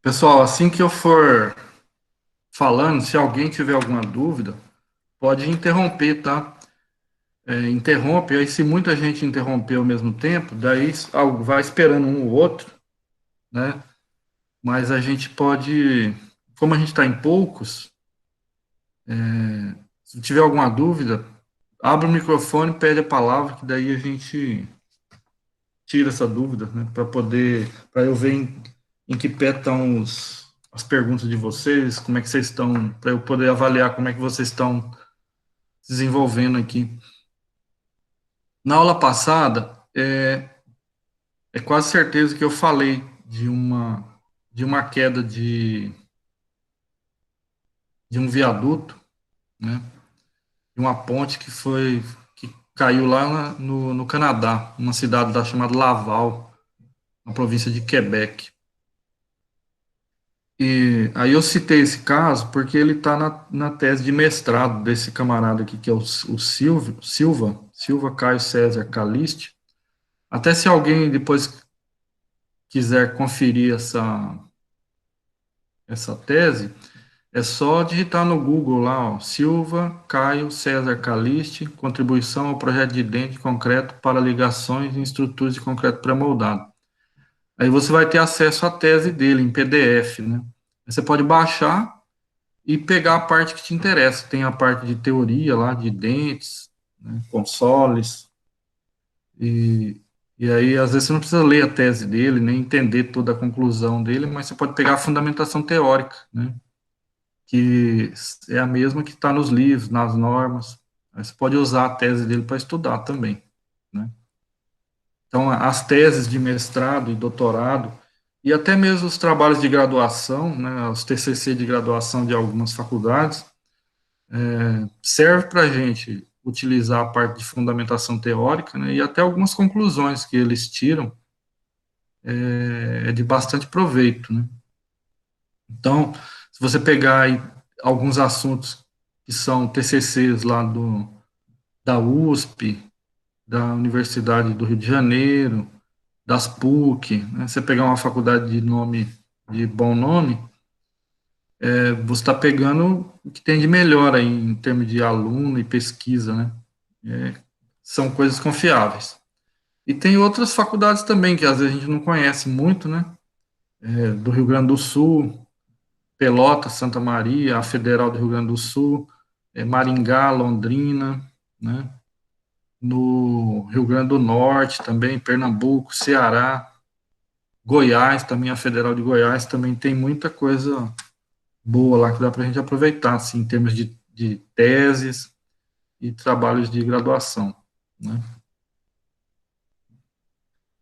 Pessoal, assim que eu for falando, se alguém tiver alguma dúvida, pode interromper, tá? Interrompe, aí se muita gente interromper ao mesmo tempo, daí algo vai esperando um ou outro, né? Mas a gente pode, como a gente está em poucos, se tiver alguma dúvida, abre o microfone, pede a palavra, que daí a gente tira essa dúvida, né? Para eu ver em que pé estão as perguntas de vocês, como é que vocês estão, para eu poder avaliar como é que vocês estão desenvolvendo aqui. Na aula passada, é quase certeza que eu falei de uma queda de um viaduto, né? De uma ponte que caiu lá no Canadá, uma cidade lá chamada Laval, na província de Quebec. E aí eu citei esse caso porque ele está na tese de mestrado desse camarada aqui, que é o Silva Caio César Caliste. Até se alguém depois quiser conferir essa tese, é só digitar no Google lá, ó, Silva Caio César Caliste, contribuição ao projeto de dente concreto para ligações em estruturas de concreto pré-moldado. Aí você vai ter acesso à tese dele em PDF, né? Você pode baixar e pegar a parte que te interessa. Tem a parte de teoria lá, de dentes, né, consoles, e, e aí às vezes você não precisa ler a tese dele, nem entender toda a conclusão dele, mas você pode pegar a fundamentação teórica, né, que é a mesma que está nos livros, nas normas. Aí você pode usar a tese dele para estudar também, né. Então, as teses de mestrado e doutorado, e até mesmo os trabalhos de graduação, né, os TCC de graduação de algumas faculdades, serve para a gente utilizar a parte de fundamentação teórica, né, e até algumas conclusões que eles tiram é de bastante proveito, né. Então, se você pegar aí alguns assuntos que são TCCs lá da USP, da Universidade do Rio de Janeiro, das PUC, né, você pegar uma faculdade de bom nome, você está pegando o que tem de melhor aí em termos de aluno e pesquisa, né? É, são coisas confiáveis. E tem outras faculdades também que às vezes a gente não conhece muito, né? Do Rio Grande do Sul, Pelotas, Santa Maria, a Federal do Rio Grande do Sul, Maringá, Londrina, né? No Rio Grande do Norte também, Pernambuco, Ceará, Goiás, também a Federal de Goiás também tem muita coisa boa lá que dá para a gente aproveitar, assim, em termos de teses e trabalhos de graduação, né?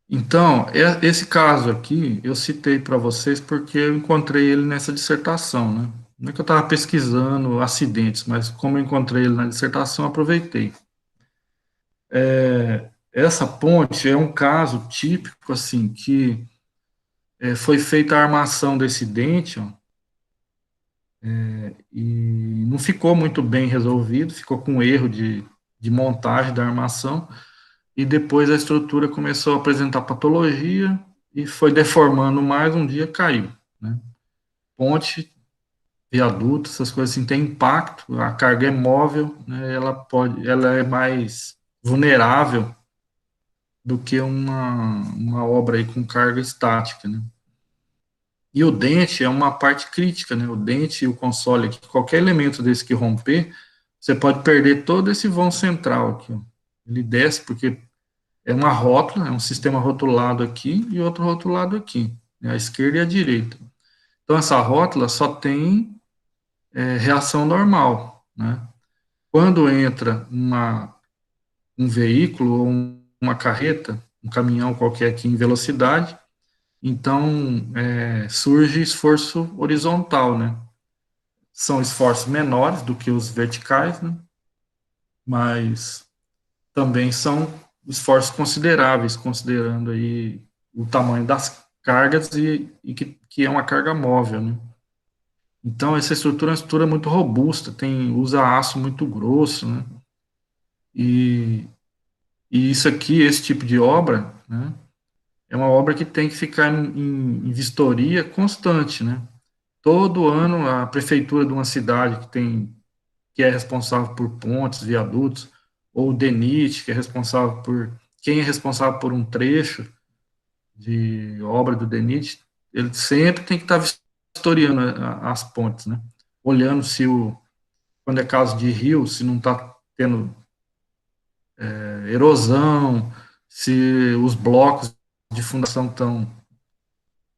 Então, esse caso aqui, eu citei para vocês porque eu encontrei ele nessa dissertação, né? Não é que eu estava pesquisando acidentes, mas como eu encontrei ele na dissertação, aproveitei. Essa ponte é um caso típico, assim, que foi feita a armação desse dente, ó, e não ficou muito bem resolvido, ficou com erro de montagem da armação, e depois a estrutura começou a apresentar patologia e foi deformando mais, um dia caiu, né? Ponte, viaduto, essas coisas assim, tem impacto, a carga é móvel, né? Ela é mais vulnerável do que uma obra aí com carga estática, né? E o dente é uma parte crítica, né? O dente e o console aqui, qualquer elemento desse que romper, você pode perder todo esse vão central aqui, ó. Ele desce porque é uma rótula, é um sistema rotulado aqui e outro rotulado aqui, né, a esquerda e a direita. Então, essa rótula só tem reação normal, né? Quando entra um veículo ou uma carreta, um caminhão qualquer aqui em velocidade, então surge esforço horizontal, né? São esforços menores do que os verticais, né? Mas também são esforços consideráveis, considerando aí o tamanho das cargas e que é uma carga móvel, né? Então, essa estrutura é uma estrutura muito robusta, usa aço muito grosso, né? E, e isso aqui, esse tipo de obra, né? é uma obra que tem que ficar em vistoria constante, né? Todo ano a prefeitura de uma cidade que é responsável por pontes, viadutos, ou o DENIT, que é responsável por quem é responsável por um trecho de obra do DENIT, ele sempre tem que estar vistoriando as pontes, né? Olhando se quando é caso de rio, se não está tendo erosão, se os blocos de fundação estão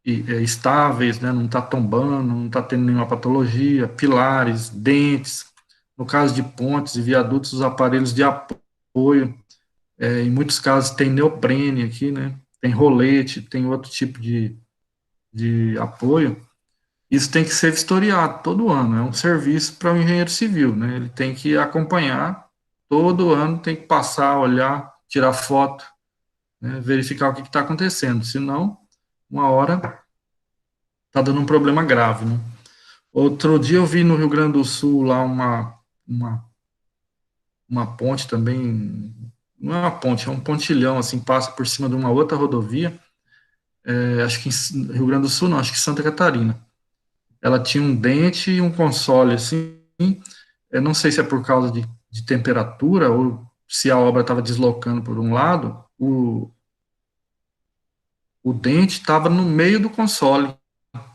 estáveis, né, não está tombando, não está tendo nenhuma patologia, pilares, dentes. No caso de pontes e viadutos, os aparelhos de apoio, em muitos casos tem neoprene aqui, né, tem rolete, tem outro tipo de apoio. Isso tem que ser vistoriado todo ano, é um serviço para o engenheiro civil, né, ele tem que acompanhar todo ano, tem que passar, olhar, tirar foto, né, verificar o que está acontecendo, senão, uma hora está dando um problema grave, né. Outro dia eu vi no Rio Grande do Sul lá uma, uma ponte também, não é uma ponte, é um pontilhão, assim, passa por cima de uma outra rodovia, acho que em Rio Grande do Sul não, acho que Santa Catarina. Ela tinha um dente e um console, assim, eu não sei se é por causa de temperatura ou se a obra estava deslocando por um lado, o dente estava no meio do console,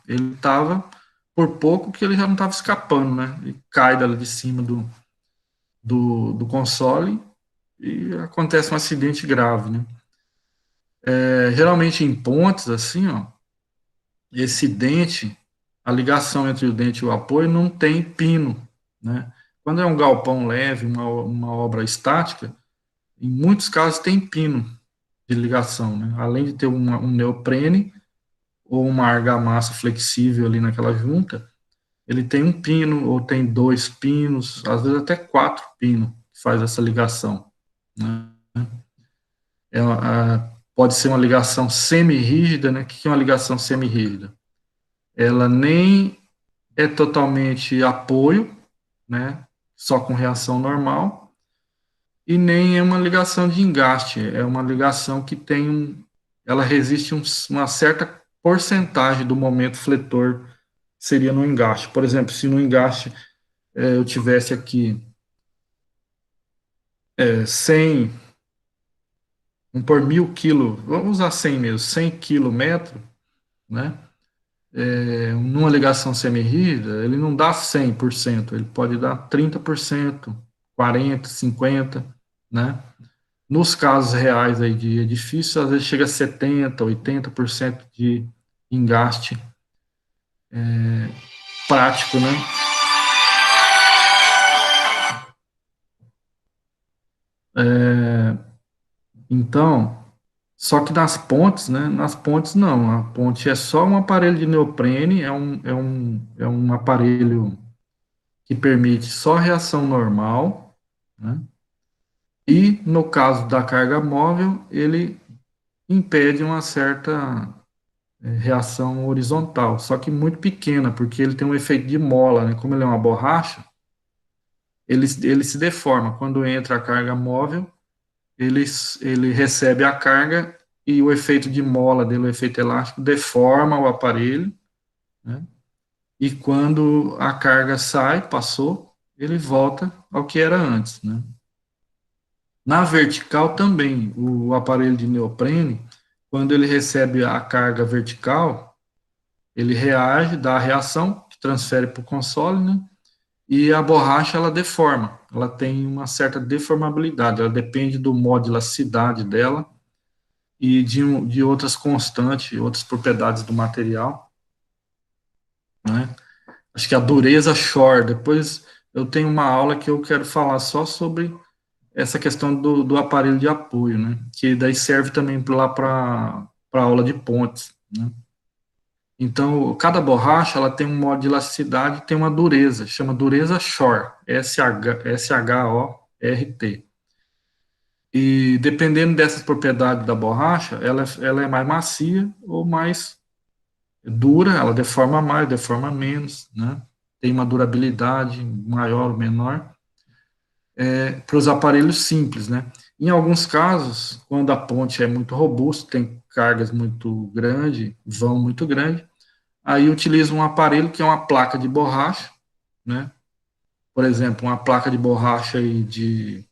ele estava, por pouco que ele já não estava escapando, né, ele cai dali de cima do console e acontece um acidente grave, né. Geralmente em pontes, assim, ó, esse dente, a ligação entre o dente e o apoio não tem pino, né. Quando é um galpão leve, uma obra estática, em muitos casos tem pino de ligação, né, além de ter um neoprene ou uma argamassa flexível ali naquela junta, ele tem um pino ou tem dois pinos, às vezes até quatro pinos que faz essa ligação, né. Pode ser uma ligação semi-rígida, né? O que é uma ligação semi-rígida? Ela nem é totalmente apoio, né? Só com reação normal, e nem é uma ligação de engaste, é uma ligação que ela resiste uma certa porcentagem do momento fletor seria no engaste. Por exemplo, se no engaste eu tivesse aqui 100, vamos por 1.000 quilos, vamos usar 100 mesmo, 100 quilômetros, né? Numa ligação semi-rígida, ele não dá 100%, ele pode dar 30%, 40%, 50%, né? Nos casos reais aí de edifício, às vezes chega a 70%, 80% de engaste prático, né? Então, só que nas pontes, né? Nas pontes não, a ponte é só um aparelho de neoprene, é um aparelho que permite só reação normal, né? E, no caso da carga móvel, ele impede uma certa reação horizontal, só que muito pequena, porque ele tem um efeito de mola, né? Como ele é uma borracha, ele se deforma. Quando entra a carga móvel, ele recebe a carga e o efeito de mola dele, o efeito elástico, deforma o aparelho, né? E quando a carga sai, passou, ele volta ao que era antes, né? Na vertical também, o aparelho de neoprene, quando ele recebe a carga vertical, ele reage, dá a reação, que transfere para o console, né? E a borracha, ela deforma, ela tem uma certa deformabilidade, ela depende do modo de elasticidade dela e de outras constantes, outras propriedades do material, né? Acho que a dureza Shore, depois eu tenho uma aula que eu quero falar só sobre essa questão do aparelho de apoio, né? Que daí serve também lá para aula de pontes, né? Então, cada borracha ela tem um modo de elasticidade, tem uma dureza, chama dureza Shore, Short. E dependendo dessas propriedades da borracha, ela é mais macia ou mais dura, ela deforma mais, deforma menos, né? Tem uma durabilidade maior ou menor para os aparelhos simples, né? Em alguns casos, quando a ponte é muito robusta, tem cargas muito grandes, vão muito grande, aí utiliza um aparelho que é uma placa de borracha, né? Por exemplo, uma placa de borracha aí de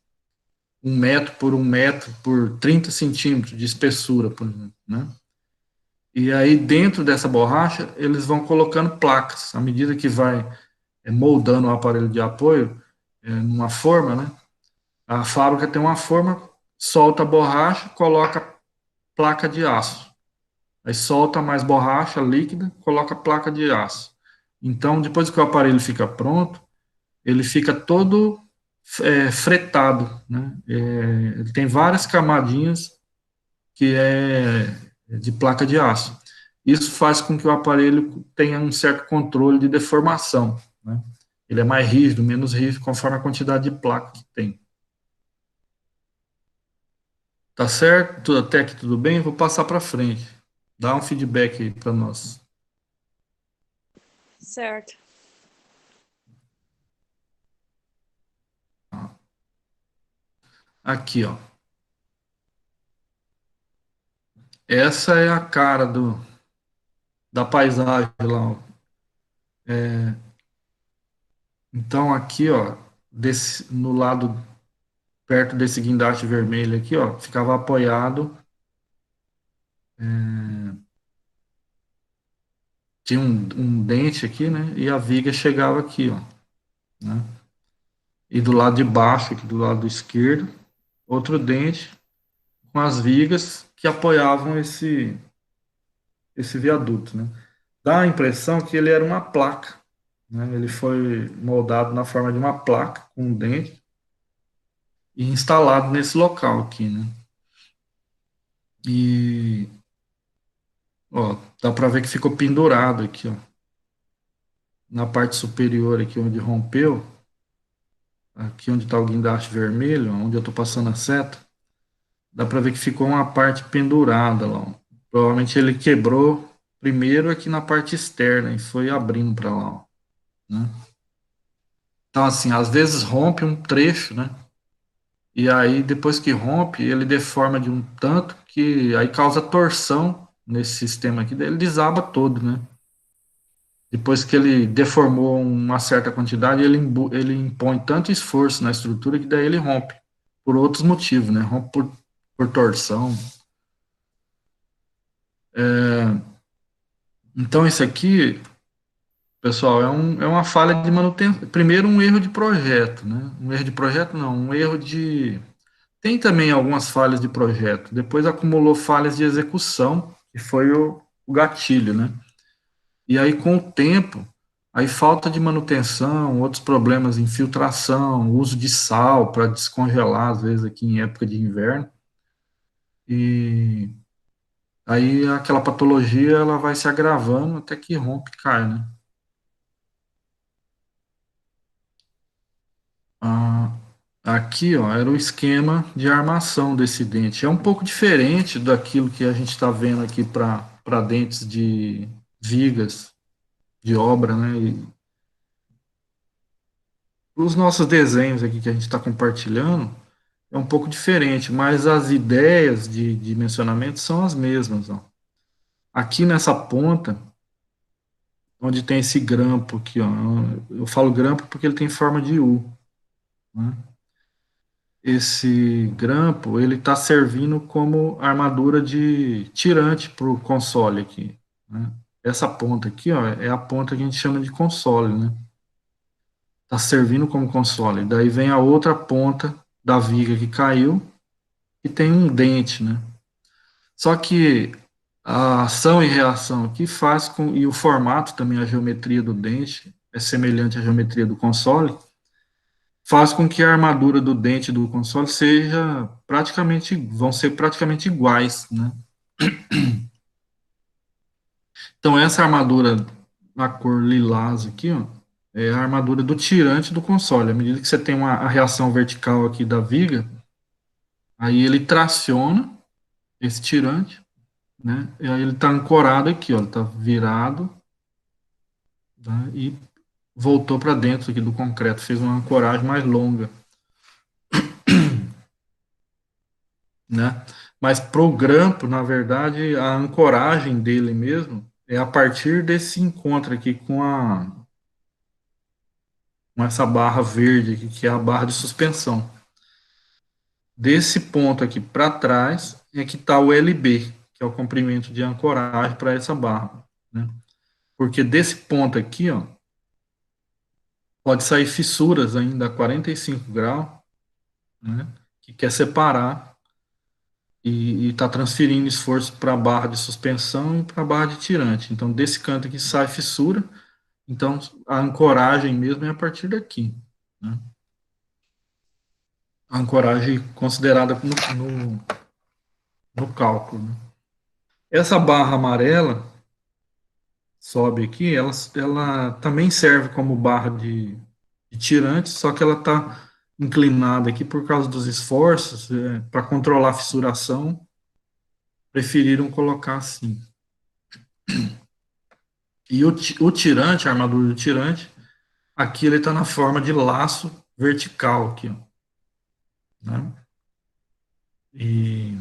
1 metro por 1 metro por 30 centímetros de espessura, por exemplo, né? E aí, dentro dessa borracha, eles vão colocando placas. À medida que vai moldando o aparelho de apoio, numa forma, né? A fábrica tem uma forma, solta a borracha, coloca placa de aço. Aí solta mais borracha líquida, coloca placa de aço. Então, depois que o aparelho fica pronto, ele fica todo fretado, né? Ele tem várias camadinhas que é de placa de aço. Isso faz com que o aparelho tenha um certo controle de deformação, né? Ele é mais rígido, menos rígido, conforme a quantidade de placa que tem. Tá certo? Até aqui tudo bem? Vou passar para frente. Dá um feedback aí para nós. Certo. Aqui, ó. Essa é a cara da paisagem lá, ó. Então, aqui, ó, no lado perto desse guindaste vermelho aqui, ó, ficava apoiado, tinha um dente aqui, né? E a viga chegava aqui, ó, né? E do lado de baixo, aqui do lado esquerdo, outro dente com as vigas que apoiavam esse viaduto, né? Dá a impressão que ele era uma placa, né? Ele foi moldado na forma de uma placa com um dente e instalado nesse local aqui, né? E, ó, dá para ver que ficou pendurado aqui, ó, na parte superior aqui onde rompeu, aqui onde está o guindaste vermelho, onde eu estou passando a seta, dá para ver que ficou uma parte pendurada lá, ó. Provavelmente ele quebrou primeiro aqui na parte externa e foi abrindo para lá, ó, né? Então, assim, às vezes rompe um trecho, né? E aí, depois que rompe, ele deforma de um tanto que aí causa torção nesse sistema aqui, daí ele desaba todo, né? Depois que ele deformou uma certa quantidade, ele impõe tanto esforço na estrutura que daí ele rompe, por outros motivos, né? Rompe por torção. Então, isso aqui, pessoal, é uma falha de manutenção. Primeiro, um erro de projeto, né? Um erro de projeto, não, um erro de. Tem também algumas falhas de projeto. Depois acumulou falhas de execução, que foi o gatilho, né? E aí, com o tempo, aí falta de manutenção, outros problemas, infiltração, uso de sal para descongelar, às vezes, aqui em época de inverno. E aí aquela patologia ela vai se agravando até que rompe e cai, né? Ah, aqui, ó, era o esquema de armação desse dente. É um pouco diferente daquilo que a gente está vendo aqui para dentes de vigas de obra, né? E os nossos desenhos aqui que a gente está compartilhando é um pouco diferente, mas as ideias de dimensionamento são as mesmas, ó. Aqui nessa ponta, onde tem esse grampo aqui, ó, eu falo grampo porque ele tem forma de U, né? Esse grampo, ele está servindo como armadura de tirante para o console aqui, né? Essa ponta aqui, ó, é a ponta que a gente chama de console, né? Está servindo como console. Daí vem a outra ponta da viga que caiu e tem um dente, né? Só que a ação e reação aqui faz com, e o formato também, a geometria do dente, é semelhante à geometria do console, faz com que a armadura do dente do console vão ser praticamente iguais, né? Então essa armadura na cor lilás aqui, ó, é a armadura do tirante do console. À medida que você tem a reação vertical aqui da viga, aí ele traciona esse tirante, né? E aí ele está ancorado aqui, ó, ele está virado, tá? E voltou para dentro aqui do concreto, fez uma ancoragem mais longa. né? Mas pro grampo, na verdade, a ancoragem dele mesmo é a partir desse encontro aqui com essa barra verde aqui, que é a barra de suspensão. Desse ponto aqui para trás é que está o LB, que é o comprimento de ancoragem para essa barra, né? Porque desse ponto aqui, ó, pode sair fissuras ainda a 45 graus, né? Que quer separar e está transferindo esforço para a barra de suspensão e para a barra de tirante. Então, desse canto aqui sai fissura, então a ancoragem mesmo é a partir daqui, né? A ancoragem considerada no cálculo, né? Essa barra amarela sobe aqui, ela também serve como barra de tirante, só que ela está inclinada aqui por causa dos esforços, para controlar a fissuração, preferiram colocar assim. E o tirante, a armadura do tirante, aqui ele está na forma de laço vertical aqui, ó, né? E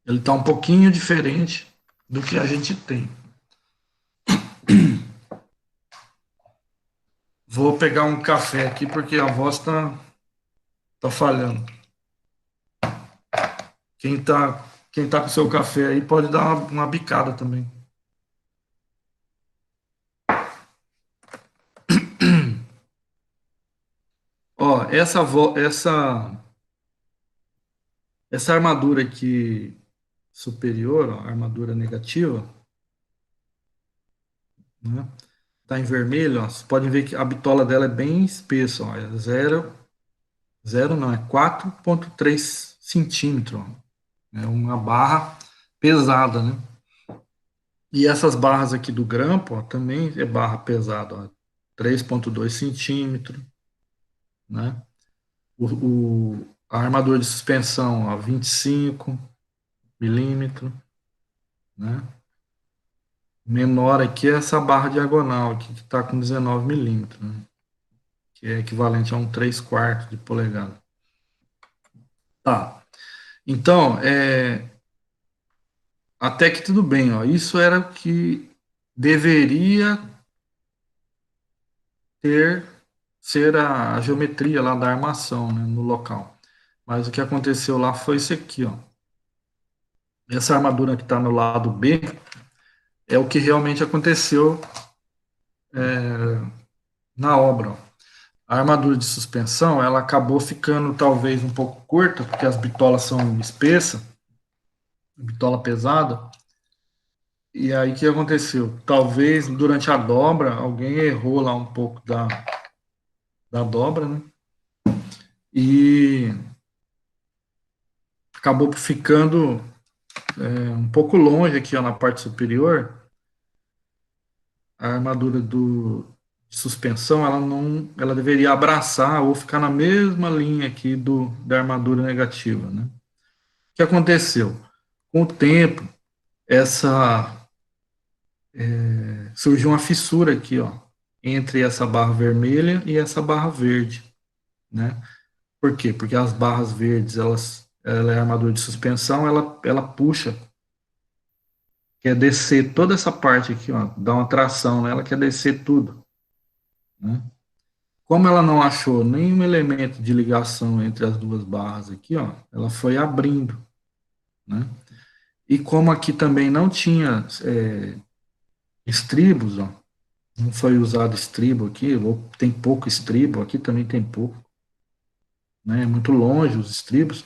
ele está um pouquinho diferente do que a gente tem. Vou pegar um café aqui porque a voz tá falhando. Quem tá com seu café aí pode dar uma bicada também. Ó, essa armadura aqui superior, ó, armadura negativa, né? Tá em vermelho, ó, vocês podem ver que a bitola dela é bem espessa, ó, é zero não, é 4,3 centímetros, ó. É uma barra pesada, né? E essas barras aqui do grampo, ó, também é barra pesada, ó, 3,2 centímetros, né? A armadura de suspensão, ó, 25 milímetros, né? Menor aqui é essa barra diagonal aqui, que está com 19 milímetros, né? Que é equivalente a um 3 quartos de polegada. Tá. Então, até que tudo bem, ó. Isso era o que deveria ter ser a geometria lá da armação, né, no local. Mas o que aconteceu lá foi isso aqui, ó. Essa armadura que está no lado B é o que realmente aconteceu na obra, ó. A armadura de suspensão, ela acabou ficando talvez um pouco curta, porque as bitolas são espessas, bitola pesada. E aí o que aconteceu? Talvez durante a dobra, alguém errou lá um pouco da dobra, né? E acabou ficando um pouco longe aqui, ó, na parte superior. A armadura de suspensão, ela deveria abraçar ou ficar na mesma linha aqui da armadura negativa, né? O que aconteceu? Com o tempo, essa surgiu uma fissura aqui, ó, entre essa barra vermelha e essa barra verde, né? Por quê? Porque as barras verdes, ela é armadura de suspensão, ela puxa, quer descer toda essa parte aqui, ó, dá uma tração nela, quer descer tudo, né? Como ela não achou nenhum elemento de ligação entre as duas barras aqui, ó, ela foi abrindo, né? E como aqui também não tinha estribos, ó, não foi usado estribo aqui, ou tem pouco estribo, aqui também tem pouco, né? É muito longe os estribos.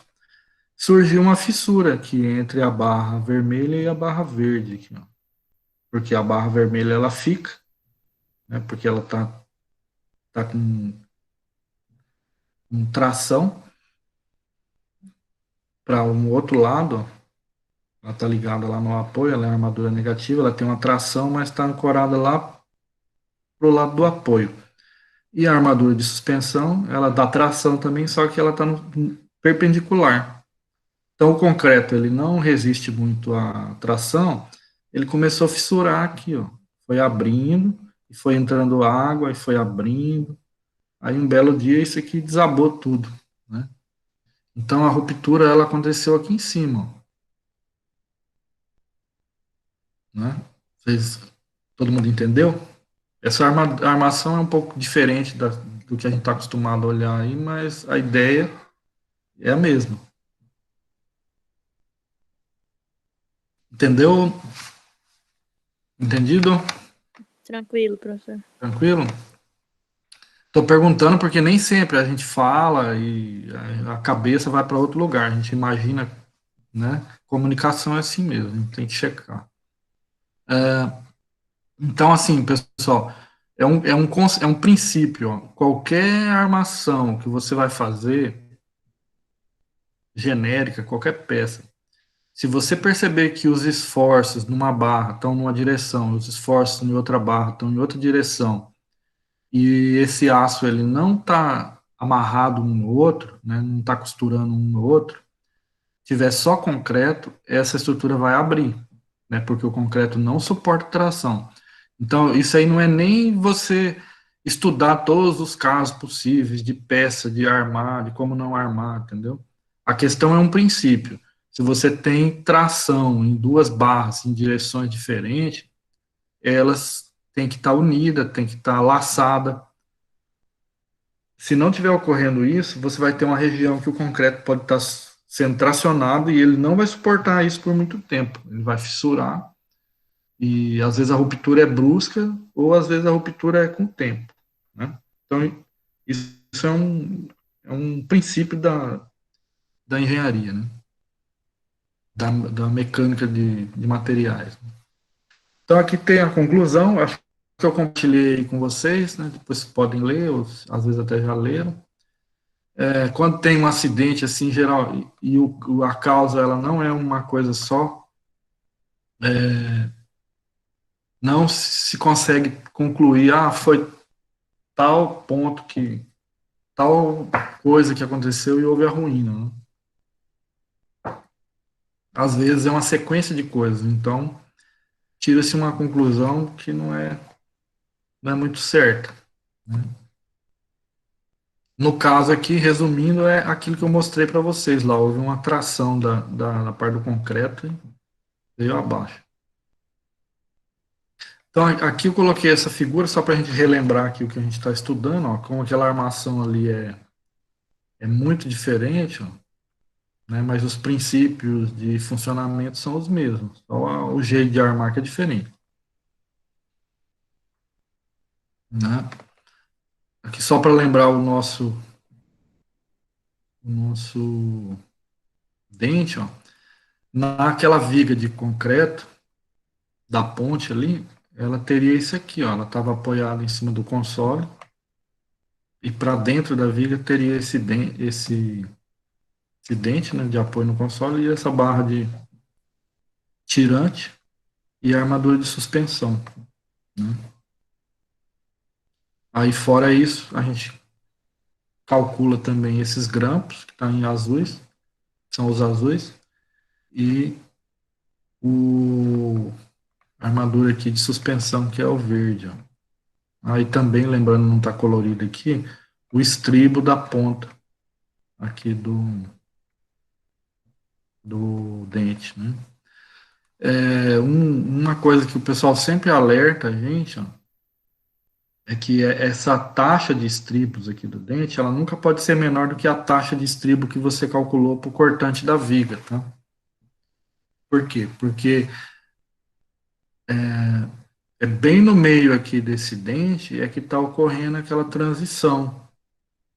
Surgiu uma fissura aqui entre a barra vermelha e a barra verde, aqui, ó, porque a barra vermelha ela fica, né? Porque ela tá com tração para um outro lado, ó. Ela está ligada lá no apoio, ela é armadura negativa, ela tem uma tração, mas está ancorada lá pro lado do apoio. E a armadura de suspensão, ela dá tração também, só que ela está perpendicular. Então o concreto ele não resiste muito à tração, ele começou a fissurar aqui, ó. Foi abrindo, e foi entrando água, e foi abrindo. Aí um belo dia isso aqui desabou tudo, né? Então, a ruptura, ela aconteceu aqui em cima, ó, né? Vocês, todo mundo entendeu? Essa armação é um pouco diferente do que a gente está acostumado a olhar aí, mas a ideia é a mesma. Entendeu? Entendido? Tranquilo, professor. Tranquilo? Estou perguntando porque nem sempre a gente fala e a cabeça vai para outro lugar. A gente imagina, né? Comunicação é assim mesmo, a gente tem que checar. Então, assim, pessoal, é um princípio. Ó. Qualquer armação que você vai fazer, genérica, qualquer peça, se você perceber que os esforços numa barra estão numa direção, os esforços em outra barra estão em outra direção, e esse aço ele não está amarrado um no outro, né, não está costurando um no outro, tiver só concreto, essa estrutura vai abrir, né, porque o concreto não suporta tração. Então, isso aí não é nem você estudar todos os casos possíveis de peça, de armar, de como não armar, entendeu? A questão é um princípio. Se você tem tração em duas barras em direções diferentes, elas têm que estar unidas, têm que estar laçadas. Se não tiver ocorrendo isso, você vai ter uma região que o concreto pode estar sendo tracionado e ele não vai suportar isso por muito tempo. Ele vai fissurar e às vezes a ruptura é brusca ou às vezes a ruptura é com o tempo. Né? Então, isso é um princípio da engenharia, né? da mecânica de materiais. Então, aqui tem a conclusão, acho que eu compartilhei com vocês, né? Depois podem ler, ou às vezes até já leram. Quando tem um acidente assim geral e a causa ela não é uma coisa só, não se consegue concluir, foi tal ponto que tal coisa que aconteceu e houve a ruína. Né? Às vezes é uma sequência de coisas, então tira-se uma conclusão que não é muito certa. Né? No caso aqui, resumindo, é aquilo que eu mostrei para vocês lá, houve uma tração da parte do concreto e veio abaixo. Então, aqui eu coloquei essa figura só para a gente relembrar aqui o que a gente está estudando, ó, como aquela armação ali é muito diferente, ó, né, mas os princípios de funcionamento são os mesmos, só o jeito de armar que é diferente. Né? Aqui só para lembrar o nosso dente, ó, naquela viga de concreto da ponte ali, ela teria isso aqui, ó, ela estava apoiada em cima do console e para dentro da viga teria esse dente, né, de apoio no console e essa barra de tirante e a armadura de suspensão. Né? Aí, fora isso, a gente calcula também esses grampos, que estão em azuis, são os azuis, e a armadura aqui de suspensão, que é o verde. Ó. Aí também, lembrando, não está colorido aqui, o estribo da ponta aqui do dente. Né? Uma coisa que o pessoal sempre alerta a gente, ó, é que essa taxa de estribos aqui do dente, ela nunca pode ser menor do que a taxa de estribo que você calculou para o cortante da viga, tá? Por quê? Porque é bem no meio aqui desse dente é que está ocorrendo aquela transição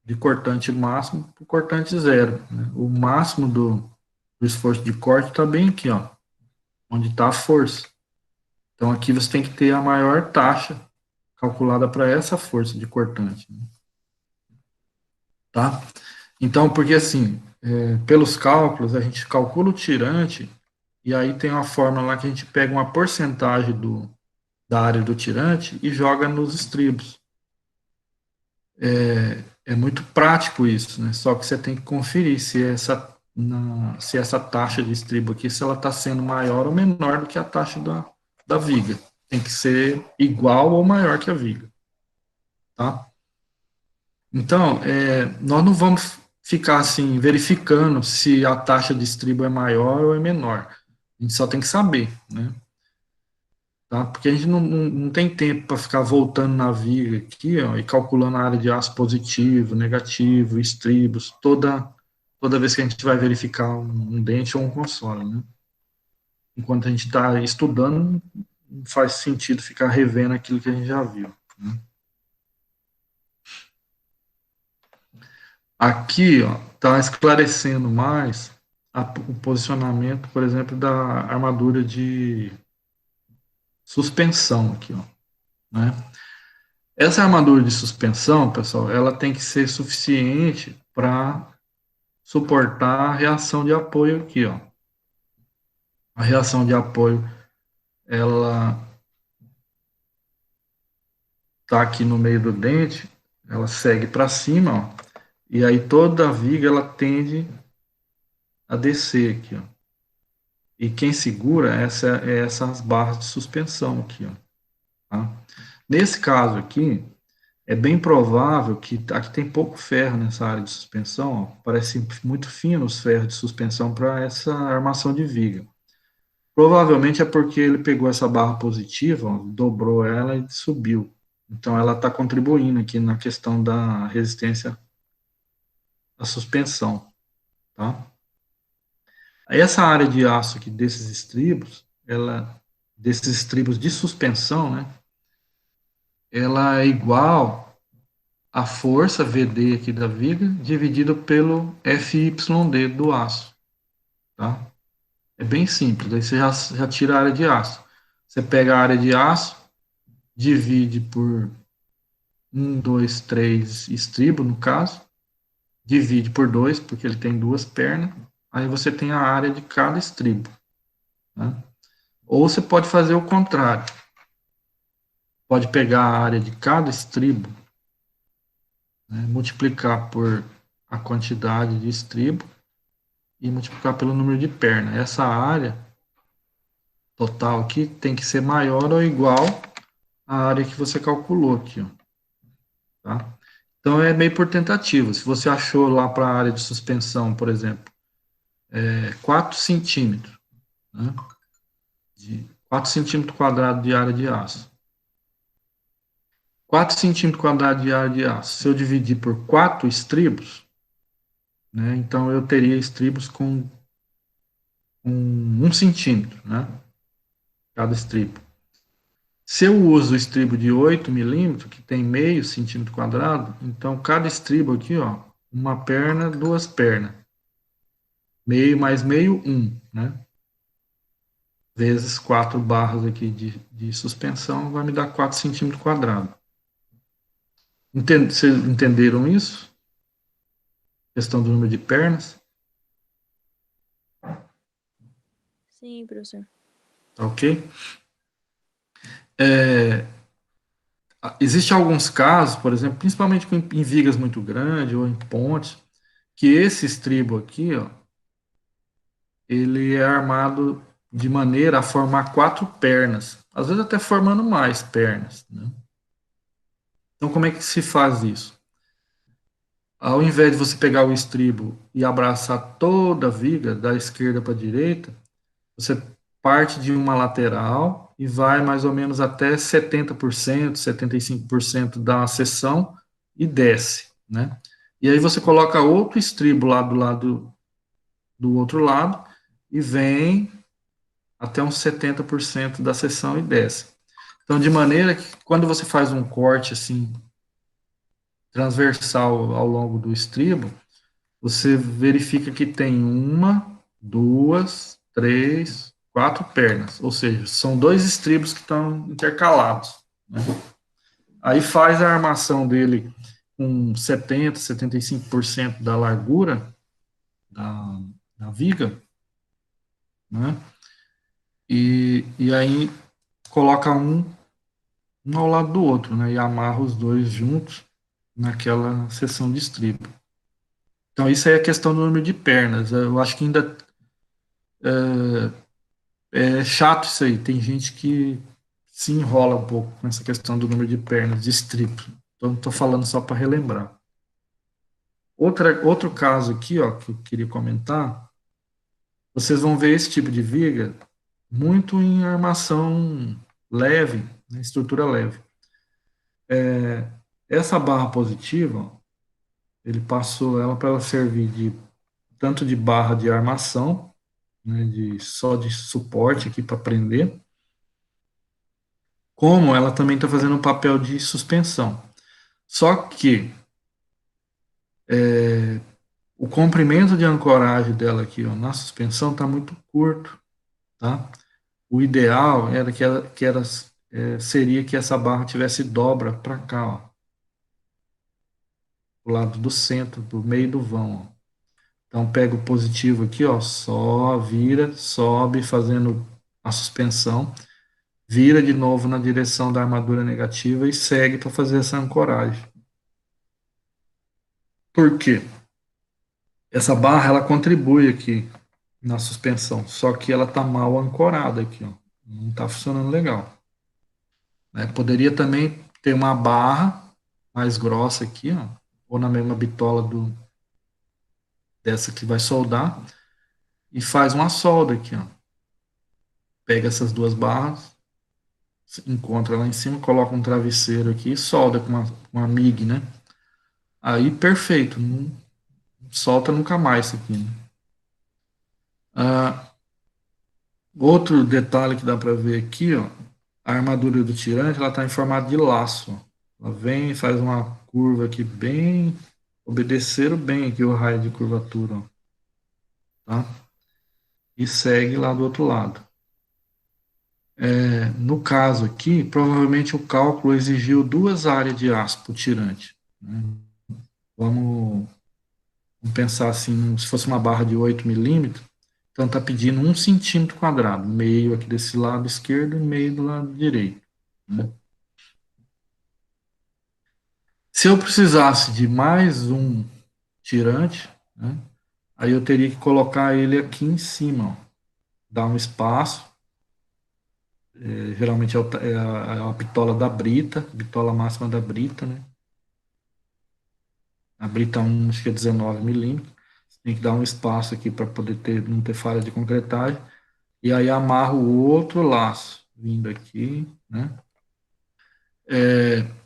de cortante máximo para o cortante zero. Né? O máximo do esforço de corte está bem aqui, ó, onde está a força. Então aqui você tem que ter a maior taxa calculada para essa força de cortante. Né? Tá? Então, porque assim, pelos cálculos, a gente calcula o tirante e aí tem uma fórmula lá que a gente pega uma porcentagem da área do tirante e joga nos estribos. É muito prático isso, né? Só que você tem que conferir se essa taxa de estribo aqui, se ela está sendo maior ou menor do que a taxa da viga. Tem que ser igual ou maior que a viga, tá? Então, nós não vamos ficar assim, verificando se a taxa de estribo é maior ou é menor. A gente só tem que saber, né? Tá? Porque a gente não tem tempo para ficar voltando na viga aqui, ó, e calculando a área de aço positivo, negativo, estribos, toda vez que a gente vai verificar um dente ou um console, né? Enquanto a gente está estudando, não faz sentido ficar revendo aquilo que a gente já viu, né? Aqui, ó, está esclarecendo mais o posicionamento, por exemplo, da armadura de suspensão aqui, ó, né? Essa armadura de suspensão, pessoal, ela tem que ser suficiente para suportar a reação de apoio aqui, ó. A reação de apoio, ela tá aqui no meio do dente, ela segue para cima, ó, e aí toda a viga ela tende a descer aqui, ó. E quem segura essas barras de suspensão aqui, ó. Tá? Nesse caso aqui, é bem provável que aqui tem pouco ferro nessa área de suspensão, ó, parece muito fino os ferros de suspensão para essa armação de viga. Provavelmente é porque ele pegou essa barra positiva, ó, dobrou ela e subiu. Então ela está contribuindo aqui na questão da resistência à suspensão, tá? Aí essa área de aço aqui desses estribos de suspensão, né? Ela é igual a força VD aqui da viga dividido pelo FYD do aço, tá? É bem simples, aí você já tira a área de aço. Você pega a área de aço, divide por 3 estribo, no caso, divide por 2, porque ele tem duas pernas, aí você tem a área de cada estribo, né? Ou você pode fazer o contrário, pode pegar a área de cada estribo, né, multiplicar por a quantidade de estribo e multiplicar pelo número de perna. Essa área total aqui tem que ser maior ou igual à área que você calculou aqui, ó, tá? Então é meio por tentativa. Se você achou lá para a área de suspensão, por exemplo, 4 centímetros, né, de 4 centímetros quadrados de área de aço. 4 centímetros quadrados de área de aço, se eu dividir por 4 estribos, né, então eu teria estribos com 1 centímetro, né, cada estribo. Se eu uso o estribo de 8 milímetros, que tem meio centímetro quadrado, então cada estribo aqui, ó, uma perna, duas pernas. Meio mais meio, 1, né? Vezes 4 barras aqui de suspensão, vai me dar 4 centímetros quadrados. Vocês entenderam isso? Questão do número de pernas? Sim, professor. Tá ok? Existem alguns casos, por exemplo, principalmente em vigas muito grandes ou em pontes, que esse estribo aqui, ó, ele é armado de maneira a formar 4 pernas, às vezes até formando mais pernas, né? Então, como é que se faz isso? Ao invés de você pegar o estribo e abraçar toda a viga, da esquerda para a direita, você parte de uma lateral e vai mais ou menos até 70%, 75% da seção e desce, né? E aí você coloca outro estribo lá do lado do outro lado e vem até uns 70% da seção e desce. Então, de maneira que quando você faz um corte assim transversal ao longo do estribo, você verifica que tem uma, duas, três, 4 pernas, ou seja, são 2 estribos que estão intercalados, né? Aí faz a armação dele com 70, 75% da largura da viga, né? E aí coloca um ao lado do outro, né? E amarra os dois juntos naquela seção de estribo. Então, isso aí é questão do número de pernas. Eu acho que ainda é chato isso aí. Tem gente que se enrola um pouco com essa questão do número de pernas, de estribo. Então, estou falando só para relembrar. Outro caso aqui, ó, que eu queria comentar, vocês vão ver esse tipo de viga muito em armação leve, né, estrutura leve. Essa barra positiva, ó, ele passou ela para ela servir tanto de barra de armação, né, só de suporte aqui para prender, como ela também está fazendo o papel de suspensão. Só que o comprimento de ancoragem dela aqui, ó, na suspensão está muito curto, tá? O ideal era seria que essa barra tivesse dobra para cá, ó, do lado do centro, do meio do vão, ó. Então pega o positivo aqui, ó, só vira, sobe fazendo a suspensão, vira de novo na direção da armadura negativa e segue para fazer essa ancoragem. Por quê? Essa barra ela contribui aqui na suspensão, só que ela está mal ancorada aqui, ó. Não está funcionando legal. Né? Poderia também ter uma barra mais grossa aqui, ó, ou na mesma bitola dessa que vai soldar, e faz uma solda aqui, ó. Pega essas duas barras, encontra lá em cima, coloca um travesseiro aqui e solda com uma MIG, né? Aí, perfeito, não solta nunca mais isso aqui, né? Outro detalhe que dá para ver aqui, ó, a armadura do tirante, ela está em formato de laço. Ó. Ela vem e faz uma curva aqui bem, obedeceram bem aqui o raio de curvatura, ó, tá? E segue lá do outro lado. No caso aqui, provavelmente o cálculo exigiu duas áreas de aço para o tirante. Né? Vamos, vamos pensar assim, se fosse uma barra de 8 milímetros, então está pedindo 1 centímetro quadrado, meio aqui desse lado esquerdo e meio do lado direito. Né? Se eu precisasse de mais um tirante, né, aí eu teria que colocar ele aqui em cima, ó, dar um espaço. Geralmente é a bitola da brita, bitola máxima da brita, né? A brita 1, acho que é 19 milímetros. Tem que dar um espaço aqui para poder não ter falha de concretagem. E aí amarro o outro laço, vindo aqui, né?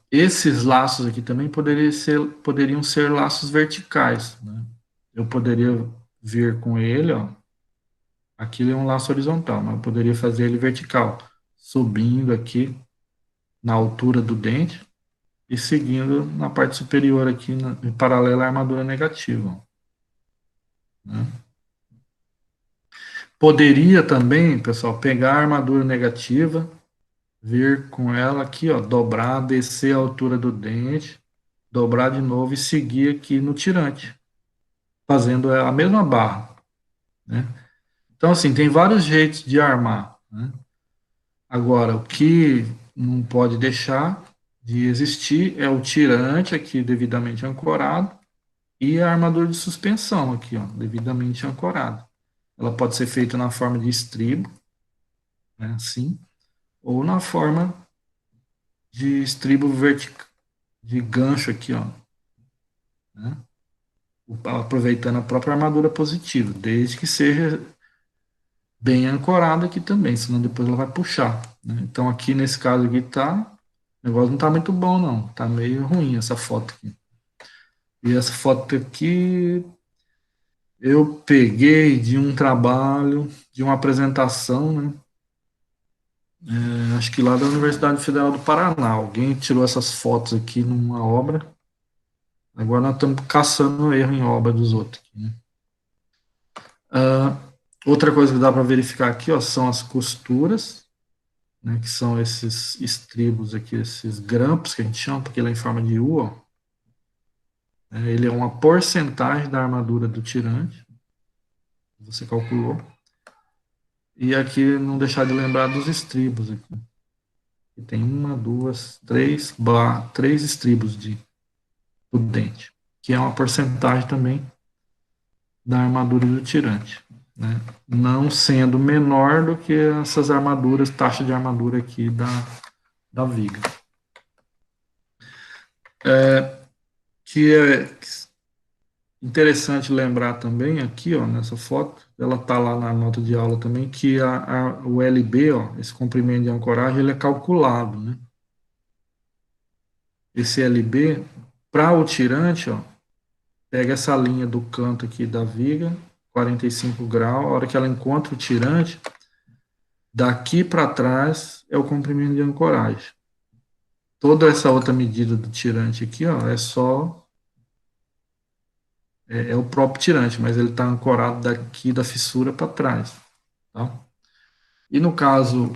Esses laços aqui também poderiam ser laços verticais, né? Eu poderia vir com ele, ó. Aquilo é um laço horizontal, mas eu poderia fazer ele vertical, subindo aqui na altura do dente e seguindo na parte superior aqui, em paralelo à armadura negativa. Né? Poderia também, pessoal, pegar a armadura negativa, vir com ela aqui, ó, dobrar, descer a altura do dente, dobrar de novo e seguir aqui no tirante, fazendo a mesma barra. Né? Então, assim, tem vários jeitos de armar. Né? Agora, o que não pode deixar de existir é o tirante aqui devidamente ancorado e a armadura de suspensão aqui, ó, devidamente ancorada. Ela pode ser feita na forma de estribo, né, assim, ou na forma de estribo vertical, de gancho aqui, ó, né, aproveitando a própria armadura positiva, desde que seja bem ancorada aqui também, senão depois ela vai puxar. Né? Então aqui nesse caso aqui tá, o negócio não tá muito bom não, tá meio ruim essa foto aqui. E essa foto aqui eu peguei de um trabalho, de uma apresentação, né? Acho que lá da Universidade Federal do Paraná. Alguém tirou essas fotos aqui numa obra. Agora nós estamos caçando erro em obra dos outros. Né? Outra coisa que dá para verificar aqui, ó, são as costuras, né, que são esses estribos aqui, esses grampos que a gente chama, porque ele é em forma de U, ó. Ele é uma porcentagem da armadura do tirante, você calculou. E aqui não deixar de lembrar dos estribos aqui. E tem uma, duas, três estribos do dente, que é uma porcentagem também da armadura do tirante, né? Não sendo menor do que essas armaduras, taxa de armadura aqui da viga. Que Interessante lembrar também aqui, ó, nessa foto, ela tá lá na nota de aula também, que o LB, ó, esse comprimento de ancoragem, ele é calculado, né? Esse LB, para o tirante, ó, pega essa linha do canto aqui da viga, 45 graus, a hora que ela encontra o tirante, daqui para trás é o comprimento de ancoragem. Toda essa outra medida do tirante aqui, ó, é o próprio tirante, mas ele está ancorado daqui da fissura para trás, tá? E no caso,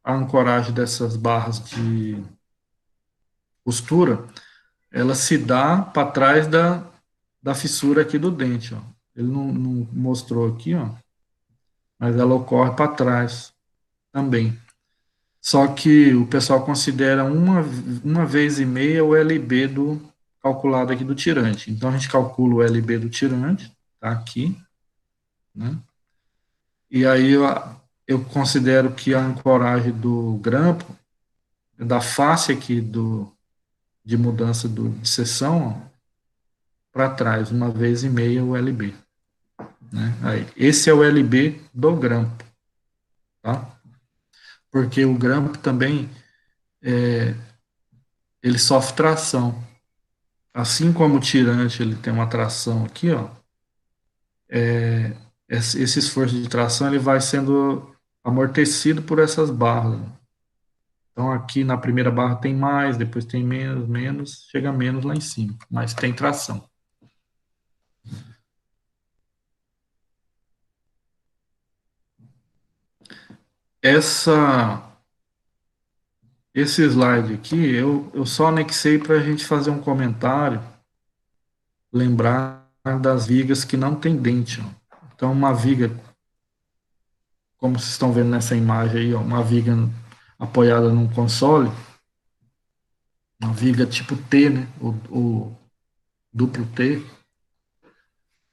a ancoragem dessas barras de costura, ela se dá para trás da fissura aqui do dente, ó. Ele não mostrou aqui, ó, mas ela ocorre para trás também. Só que o pessoal considera uma vez e meia o LB calculado aqui do tirante. Então a gente calcula o LB do tirante, tá aqui, né? E aí eu considero que a ancoragem do grampo, da face aqui de mudança de seção, para trás, uma vez e meia o LB. Né? Aí, esse é o LB do grampo, tá? Porque o grampo também, ele sofre tração. Assim como o tirante ele tem uma tração aqui, ó, esse esforço de tração ele vai sendo amortecido por essas barras. Então aqui na primeira barra tem mais, depois tem menos, menos, chega menos lá em cima, mas tem tração. Essa, esse slide aqui eu só anexei para a gente fazer um comentário, lembrar das vigas que não tem dente. Ó. Então uma viga, como vocês estão vendo nessa imagem aí, ó, uma viga apoiada num console, uma viga tipo T, né, o duplo T,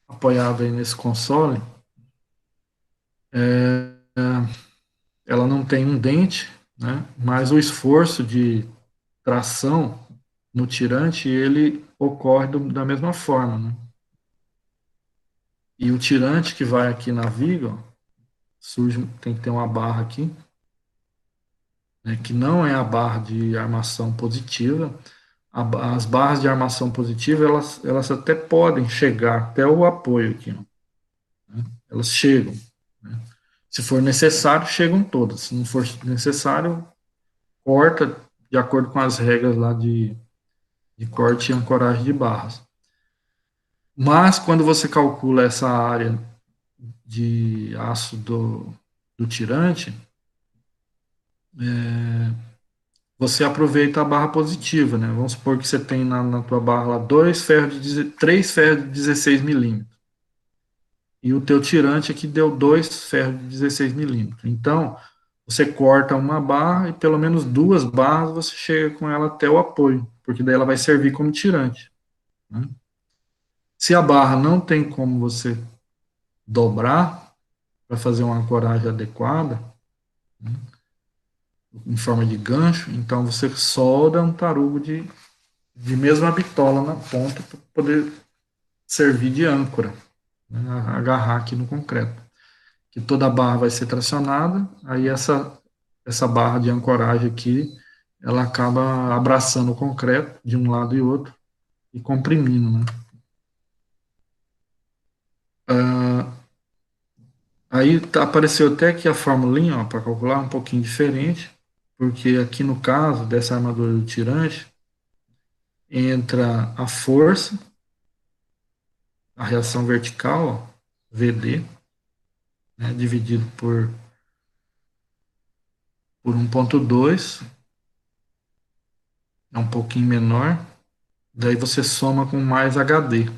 apoiada aí nesse console, ela não tem um dente, né, mas o esforço de tração no tirante, ele ocorre da mesma forma, né? E o tirante que vai aqui na viga, ó, surge, tem que ter uma barra aqui, né, que não é a barra de armação positiva. As barras de armação positiva, elas até podem chegar até o apoio aqui, ó, né? Elas chegam, né? Se for necessário, chegam todas. Se não for necessário, corta de acordo com as regras lá de corte e ancoragem de barras. Mas quando você calcula essa área de aço do tirante, você aproveita a barra positiva, né? Vamos supor que você tem na tua barra lá três ferros de 16 milímetros. E o teu tirante aqui deu dois ferros de 16 milímetros. Então, você corta uma barra e pelo menos duas barras você chega com ela até o apoio, porque daí ela vai servir como tirante, né? Se a barra não tem como você dobrar para fazer uma ancoragem adequada, né, em forma de gancho, então você solda um tarugo de mesma bitola na ponta para poder servir de âncora, né, agarrar aqui no concreto. Que toda a barra vai ser tracionada, aí essa barra de ancoragem aqui, ela acaba abraçando o concreto de um lado e outro e comprimindo, né? Ah, aí apareceu até aqui a formulinha para calcular um pouquinho diferente, porque aqui no caso dessa armadura do tirante, entra a força, a reação vertical, ó, VD, né, dividido por 1,2, é um pouquinho menor, daí você soma com mais HD,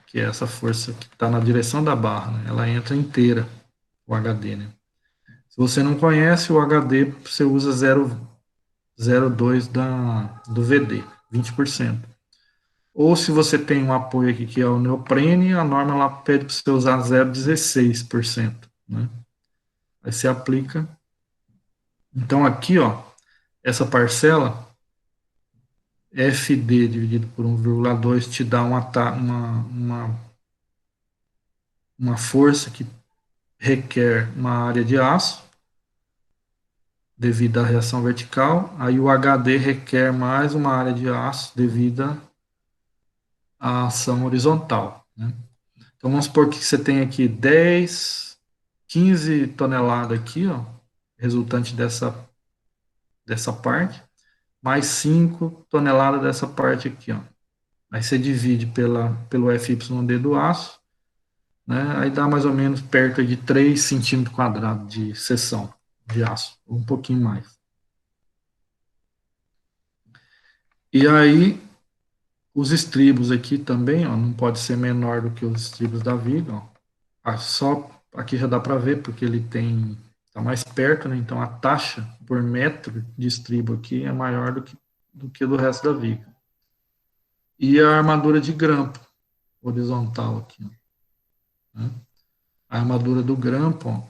que é essa força que está na direção da barra, né? Ela entra inteira, o HD, né? Se você não conhece o HD, você usa 0,02 do VD, 20%. Ou se você tem um apoio aqui que é o neoprene, a norma lá pede para você usar 0,16%, né? Aí você aplica. Então aqui, ó, essa parcela, FD dividido por 1,2 te dá uma força que requer uma área de aço, devido à reação vertical. Aí o HD requer mais uma área de aço devido à ação horizontal, né? Então vamos supor que você tem aqui 10, 15 toneladas aqui, ó, resultante dessa parte, mais 5 toneladas dessa parte aqui, ó. Aí você divide pelo FYD do aço, né? Aí dá mais ou menos perto de 3 centímetros quadrados de seção de aço, um pouquinho mais. E aí, os estribos aqui também, ó, não pode ser menor do que os estribos da viga, ó. Só aqui já dá para ver, porque ele está mais perto, né? Então a taxa por metro de estribo aqui é maior do que do resto da viga. E a armadura de grampo horizontal aqui, né? A armadura do grampo, ó,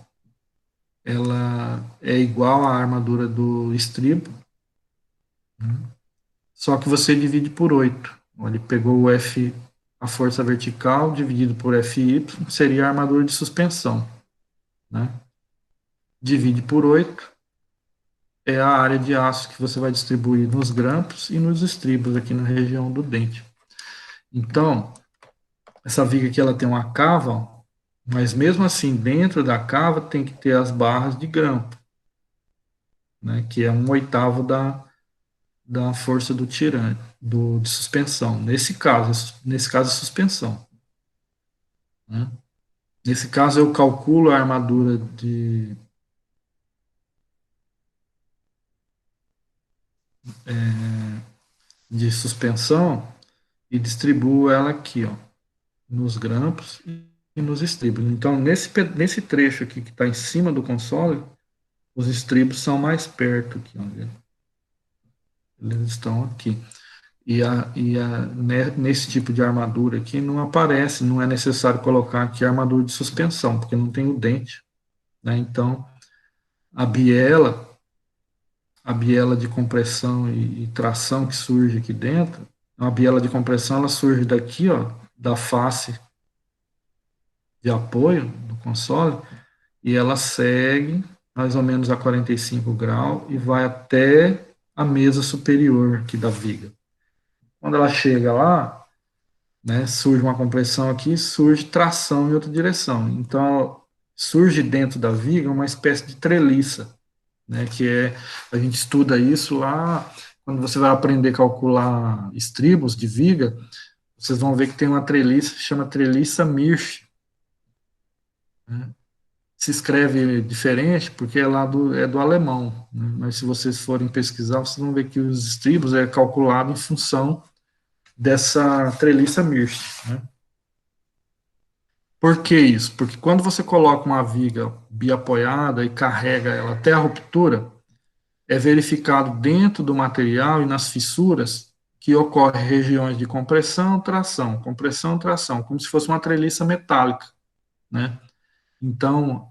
ela é igual à armadura do estribo, né? Só que você divide por 8. Ele pegou o F, a força vertical, dividido por FY, seria a armadura de suspensão, né? Divide por 8 é a área de aço que você vai distribuir nos grampos e nos estribos aqui na região do dente. Então, essa viga aqui ela tem uma cava, mas mesmo assim, dentro da cava tem que ter as barras de grampo, né, que é 1/8 da força do tirante, de suspensão. Nesse caso é suspensão, né? Nesse caso, eu calculo a armadura de suspensão e distribuo ela aqui, ó, nos grampos e nos estribos. Então, nesse trecho aqui que está em cima do console, os estribos são mais perto aqui, ó, eles estão aqui. Nesse tipo de armadura aqui não aparece, não é necessário colocar aqui a armadura de suspensão, porque não tem o dente, né? Então, a biela, a biela de compressão e tração que surge aqui dentro, a biela de compressão ela surge daqui, ó, da face de apoio do console, e ela segue mais ou menos a 45 graus e vai até a mesa superior aqui da viga. Quando ela chega lá, né, surge uma compressão aqui, surge tração em outra direção. Então, surge dentro da viga uma espécie de treliça, né, a gente estuda isso lá, quando você vai aprender a calcular estribos de viga, vocês vão ver que tem uma treliça, chama treliça Mirch, né? Se escreve diferente porque é do alemão, né? Mas se vocês forem pesquisar, vocês vão ver que os estribos é calculado em função dessa treliça Mirch, né? Por que isso? Porque quando você coloca uma viga biapoiada e carrega ela até a ruptura, é verificado dentro do material e nas fissuras que ocorrem regiões de compressão, tração, como se fosse uma treliça metálica, né? Então,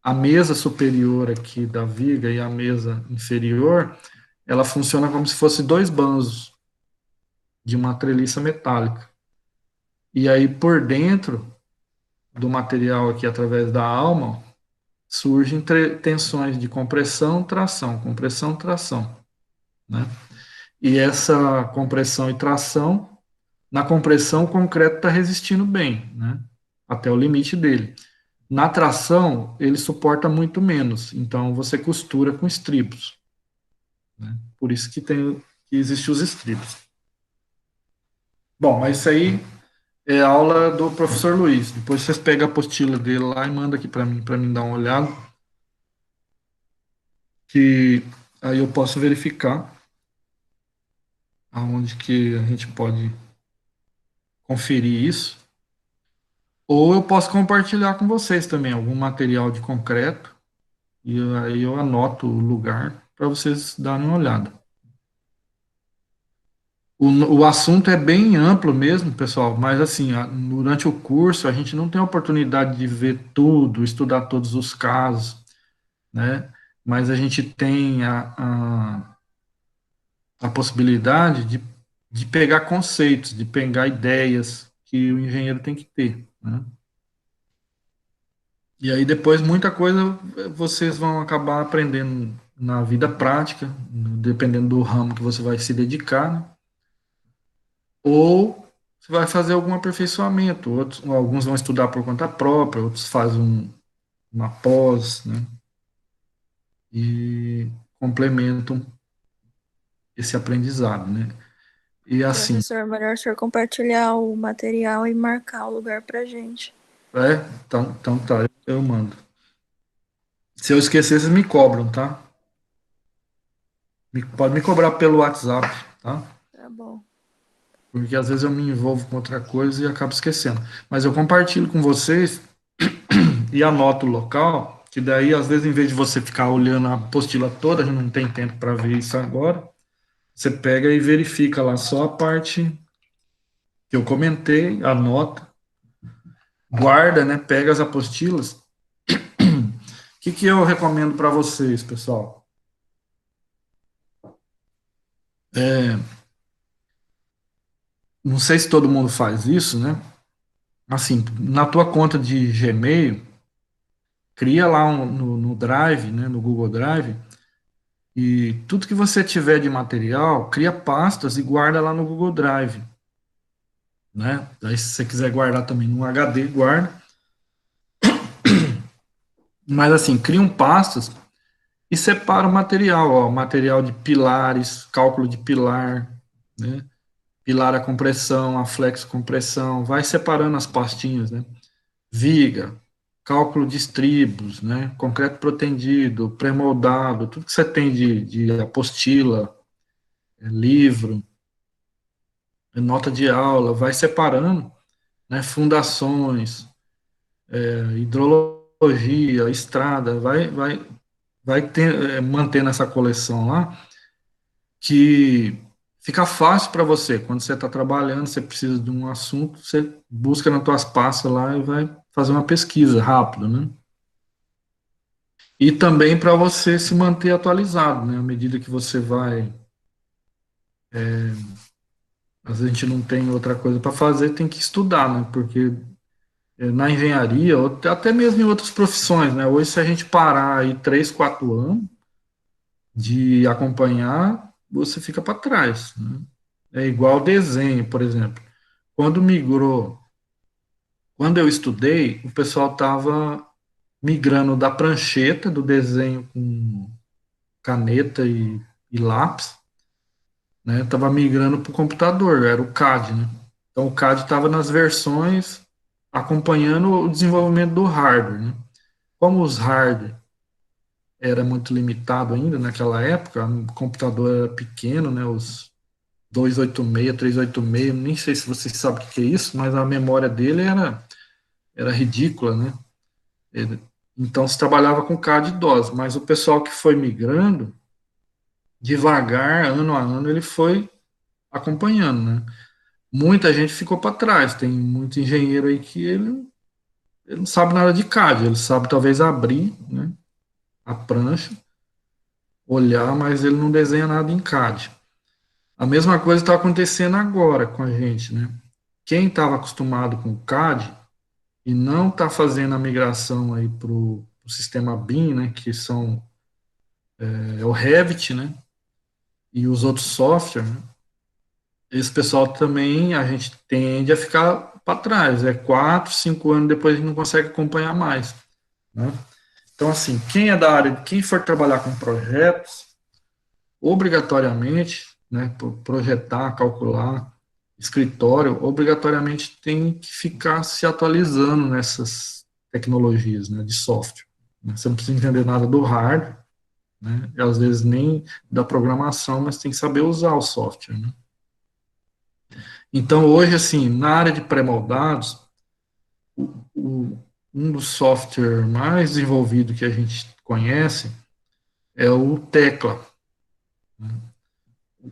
a mesa superior aqui da viga e a mesa inferior, ela funciona como se fosse dois banzos de uma treliça metálica. E aí, por dentro do material aqui, através da alma, surgem tensões de compressão, tração, né? E essa compressão e tração, na compressão o concreto está resistindo bem, né? Até o limite dele. Na tração, ele suporta muito menos, então você costura com estribos, né? Por isso que existe os estribos. Bom, mas isso aí é aula do professor Luiz. Depois vocês pegam a apostila dele lá e mandam aqui para mim dar uma olhada, que aí eu posso verificar aonde que a gente pode conferir isso. Ou eu posso compartilhar com vocês também algum material de concreto e aí eu anoto o lugar para vocês darem uma olhada. O assunto é bem amplo mesmo, pessoal, mas assim, durante o curso a gente não tem a oportunidade de ver tudo, estudar todos os casos, né? Mas a gente tem a possibilidade de de pegar conceitos, de pegar ideias que o engenheiro tem que ter, né? E aí depois muita coisa vocês vão acabar aprendendo na vida prática, dependendo do ramo que você vai se dedicar, né? Ou você vai fazer algum aperfeiçoamento, outros, alguns vão estudar por conta própria, outros fazem uma pós, né? E complementam esse aprendizado, né? E assim, Professor, melhor o senhor compartilhar o material e marcar o lugar pra gente. então tá, eu mando. Se eu esquecer, vocês me cobram, tá? Pode me cobrar pelo WhatsApp, tá? Tá bom. Porque às vezes eu me envolvo com outra coisa e acabo esquecendo. Mas eu compartilho com vocês e anoto o local, que daí, às vezes, em vez de você ficar olhando a apostila toda, a gente não tem tempo para ver isso agora, você pega e verifica lá só a parte que eu comentei, anota, guarda, né? Pega as apostilas. O que eu recomendo para vocês, pessoal? Não sei se todo mundo faz isso, né? Assim, na tua conta de Gmail, cria lá no Drive, né, no Google Drive, e tudo que você tiver de material, cria pastas e guarda lá no Google Drive, né? Aí se você quiser guardar também no HD, guarda. Mas assim, criam pastas e separa o material, ó, material de pilares, cálculo de pilar, né? Pilar a compressão, a flex compressão, vai separando as pastinhas, né? Viga, cálculo de estribos, né? Concreto protendido, pré-moldado, tudo que você tem de apostila, livro, nota de aula, vai separando, né? Fundações, hidrologia, estrada, vai mantendo essa coleção lá, que fica fácil para você. Quando você está trabalhando, você precisa de um assunto, você busca nas tuas pastas lá e vai fazer uma pesquisa rápido, né? E também para você se manter atualizado, né? À medida que você vai. Às vezes a gente não tem outra coisa para fazer, tem que estudar, né? Porque na engenharia, ou até mesmo em outras profissões, né? Hoje, se a gente parar aí 3, 4 anos de acompanhar, você fica para trás, né? É igual desenho, por exemplo. Quando migrou, quando eu estudei, o pessoal estava migrando da prancheta, do desenho com caneta e lápis, né? Estava migrando para o computador, era o CAD, né? Então o CAD estava nas versões acompanhando o desenvolvimento do hardware, né? Como os hardware era muito limitado ainda naquela época, o computador era pequeno, né? Os 286, 386, nem sei se vocês sabem o que é isso, mas a memória dele era ridícula, né? Então se trabalhava com CAD DOS, mas o pessoal que foi migrando, devagar, ano a ano, ele foi acompanhando, né? Muita gente ficou para trás. Tem muito engenheiro aí que ele não sabe nada de CAD, ele sabe talvez abrir, né, a prancha, olhar, mas ele não desenha nada em CAD. A mesma coisa está acontecendo agora com a gente, né? Quem estava acostumado com o CAD e não está fazendo a migração aí para o sistema BIM, né, que são o Revit, né, e os outros softwares, né, esse pessoal também a gente tende a ficar para trás. É 4, 5 anos depois a gente não consegue acompanhar mais, né? Então, assim, quem é da área, quem for trabalhar com projetos, obrigatoriamente, né, projetar, calcular, escritório, obrigatoriamente tem que ficar se atualizando nessas tecnologias, né, de software. Você não precisa entender nada do hardware, né, e às vezes nem da programação, mas tem que saber usar o software, né? Então, hoje, assim, na área de pré-moldados, um dos softwares mais desenvolvidos que a gente conhece é o Tecla.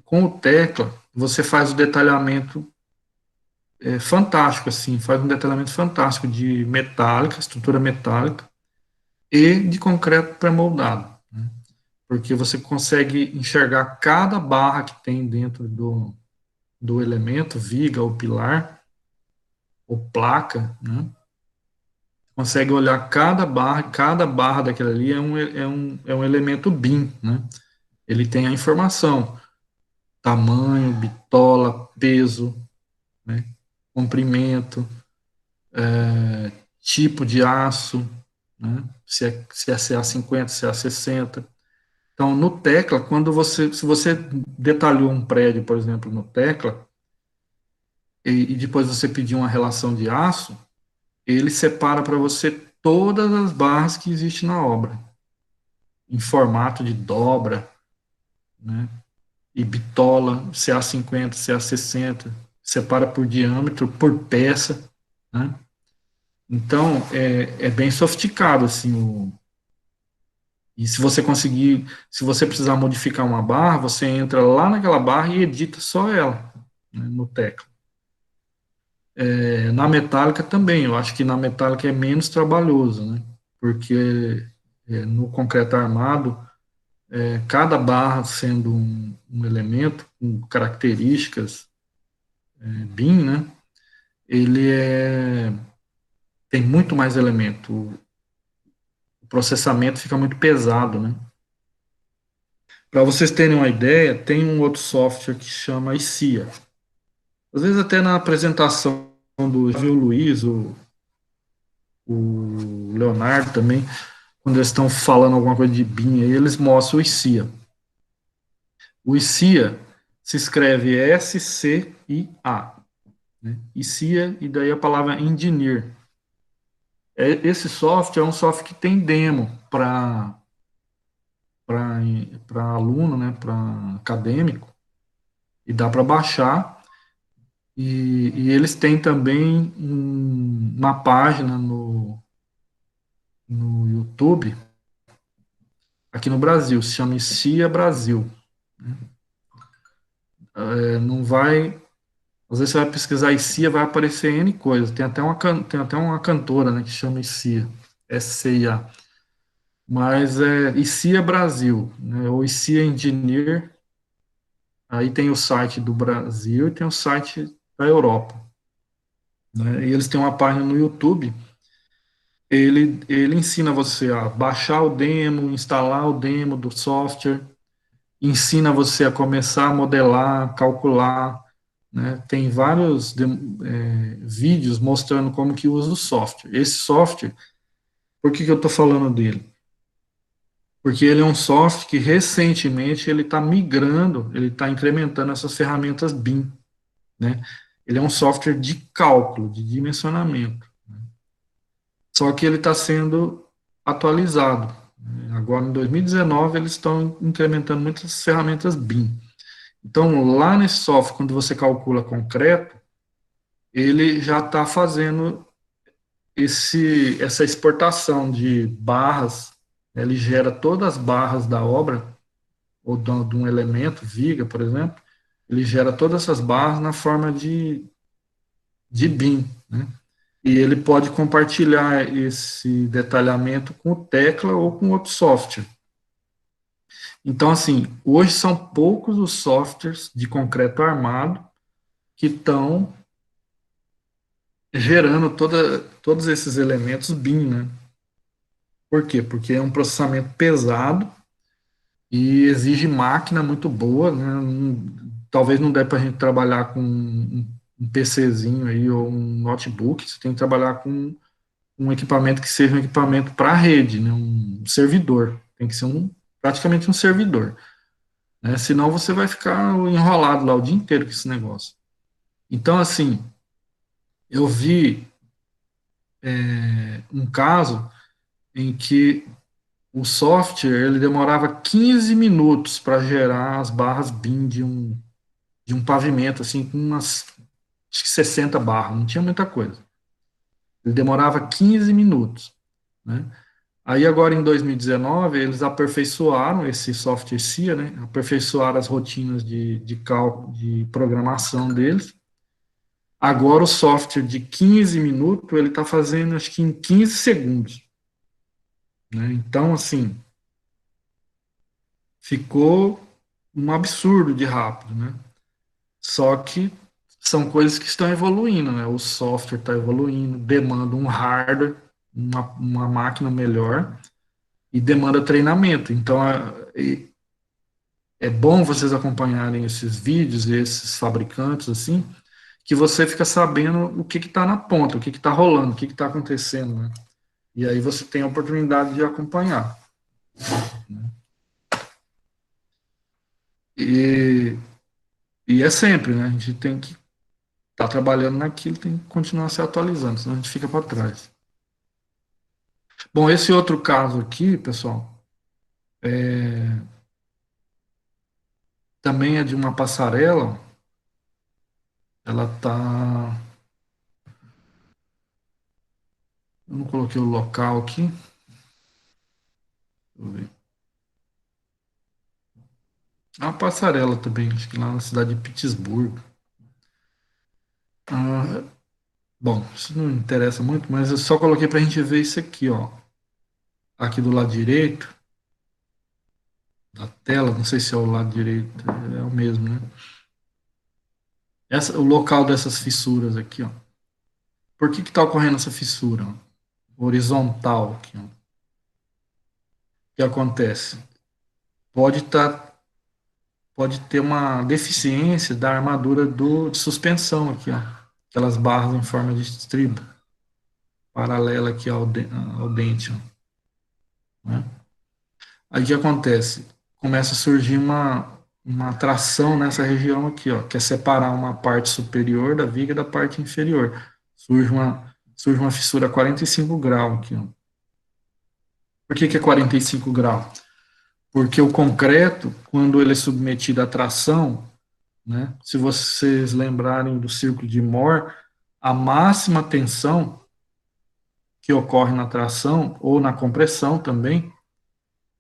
Com o Tecla, você faz o detalhamento fantástico, assim, faz um detalhamento fantástico de metálica, estrutura metálica, e de concreto pré-moldado, né? Porque você consegue enxergar cada barra que tem dentro do elemento, viga ou pilar, ou placa, né? Consegue olhar cada barra daquela ali é um elemento BIM, né? Ele tem a informação, tamanho, bitola, peso, né? Comprimento, tipo de aço, né? Se é CA50, se é CA60. Então, no Tecla, se você detalhou um prédio, por exemplo, no Tecla, e depois você pedir uma relação de aço, ele separa para você todas as barras que existem na obra, em formato de dobra, né? E bitola, CA50, CA60, separa por diâmetro, por peça, né? Então, é bem sofisticado, assim, e se você precisar modificar uma barra, você entra lá naquela barra e edita só ela, né, no teclado. Na metálica também, eu acho que na metálica é menos trabalhoso, né? Porque no concreto armado, cada barra sendo um elemento com características BIM, né? Ele tem muito mais elemento. O processamento fica muito pesado, né? Para vocês terem uma ideia, tem um outro software que chama ICIA. Às vezes até na apresentação do Gil Luiz, o Leonardo também, quando eles estão falando alguma coisa de BIM, aí eles mostram o ICIA. O ICIA se escreve S-C-I-A, né? ICIA, e daí a palavra engineer. Esse software é um software que tem demo para aluno, né, para acadêmico, e dá para baixar. E eles têm também uma página no YouTube, aqui no Brasil, se chama CIA Brasil. Não vai. Às vezes você vai pesquisar ICIA, vai aparecer N coisas. Tem até uma cantora, né, que chama ICIA, SCIA. Mas ICIA Brasil, né, ou ICIA Engineer. Aí tem o site do Brasil e tem o site da Europa, né? E eles têm uma página no YouTube. Ele ensina você a baixar o demo, instalar o demo do software, ensina você a começar a modelar, calcular, né? Tem vários vídeos mostrando como que usa o software. Esse software, por que eu estou falando dele? Porque ele é um software que recentemente ele está migrando, ele está incrementando essas ferramentas BIM, né? Ele é um software de cálculo, de dimensionamento. Só que ele está sendo atualizado. Agora, em 2019, eles estão incrementando muitas ferramentas BIM. Então, lá nesse software, quando você calcula concreto, ele já está fazendo essa exportação de barras, né? Ele gera todas as barras da obra, ou de um elemento, viga, por exemplo, ele gera todas essas barras na forma de BIM, né? E ele pode compartilhar esse detalhamento com o Tecla ou com outro software. Então, assim, hoje são poucos os softwares de concreto armado que estão gerando todos esses elementos BIM, né? Por quê? Porque é um processamento pesado e exige máquina muito boa, né? Talvez não dê para a gente trabalhar com um PCzinho aí ou um notebook, você tem que trabalhar com um equipamento que seja um equipamento para a rede, né? Um servidor, tem que ser praticamente um servidor, né? Senão você vai ficar enrolado lá o dia inteiro com esse negócio. Então, assim, eu vi um caso em que o software ele demorava 15 minutos para gerar as barras BIM de um pavimento, assim, com umas acho que 60 barras, não tinha muita coisa. Ele demorava 15 minutos, né? Aí agora em 2019 eles aperfeiçoaram esse software CIA, né? Aperfeiçoaram as rotinas de cálculo, de programação deles. Agora o software de 15 minutos ele está fazendo acho que em 15 segundos, né? Então assim ficou um absurdo de rápido, né? Só que são coisas que estão evoluindo, né? O software está evoluindo, demanda um hardware, uma máquina melhor e demanda treinamento. Então, é bom vocês acompanharem esses vídeos, esses fabricantes, assim, que você fica sabendo o que está na ponta, o que está rolando, o que está acontecendo, né? E aí você tem a oportunidade de acompanhar. E, e é sempre, né? A gente tem que estar trabalhando naquilo, tem que continuar se atualizando, senão a gente fica para trás. Bom, esse outro caso aqui, pessoal, também é de uma passarela. Ela tá. Eu não coloquei o local aqui. Deixa eu ver. É uma passarela também, acho que lá na cidade de Pittsburgh. Ah, bom, isso não interessa muito, mas eu só coloquei para a gente ver isso aqui, ó. Aqui do lado direito da tela, não sei se é o lado direito, é o mesmo, né? O local dessas fissuras aqui, ó. Por que está ocorrendo essa fissura? Ó? Horizontal aqui, ó. O que acontece? Pode estar pode ter uma deficiência da armadura de suspensão aqui, ó. Aquelas barras em forma de estribo, paralela aqui ao dente, ó, né? Aí o que acontece? Começa a surgir uma tração nessa região aqui, ó, que é separar uma parte superior da viga da parte inferior. Surge uma fissura a 45 graus aqui, ó. Por que é 45 graus? Porque o concreto, quando ele é submetido à tração, né? Se vocês lembrarem do círculo de Mohr, a máxima tensão que ocorre na tração ou na compressão também,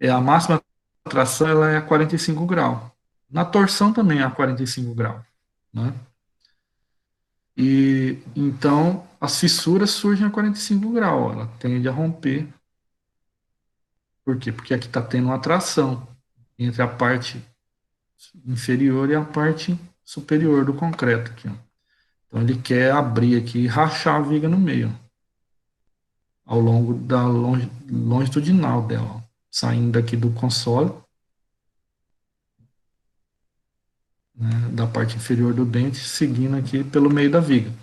a máxima tração ela é a 45 graus. Na torção também é a 45 graus, né? E então as fissuras surgem a 45 graus, ela tende a romper. Por quê? Porque aqui está tendo uma tração entre a parte inferior e a parte superior do concreto aqui, ó. Então ele quer abrir aqui e rachar a viga no meio, ao longo da longitudinal dela, ó, saindo daqui do console, né, da parte inferior do dente, seguindo aqui pelo meio da viga.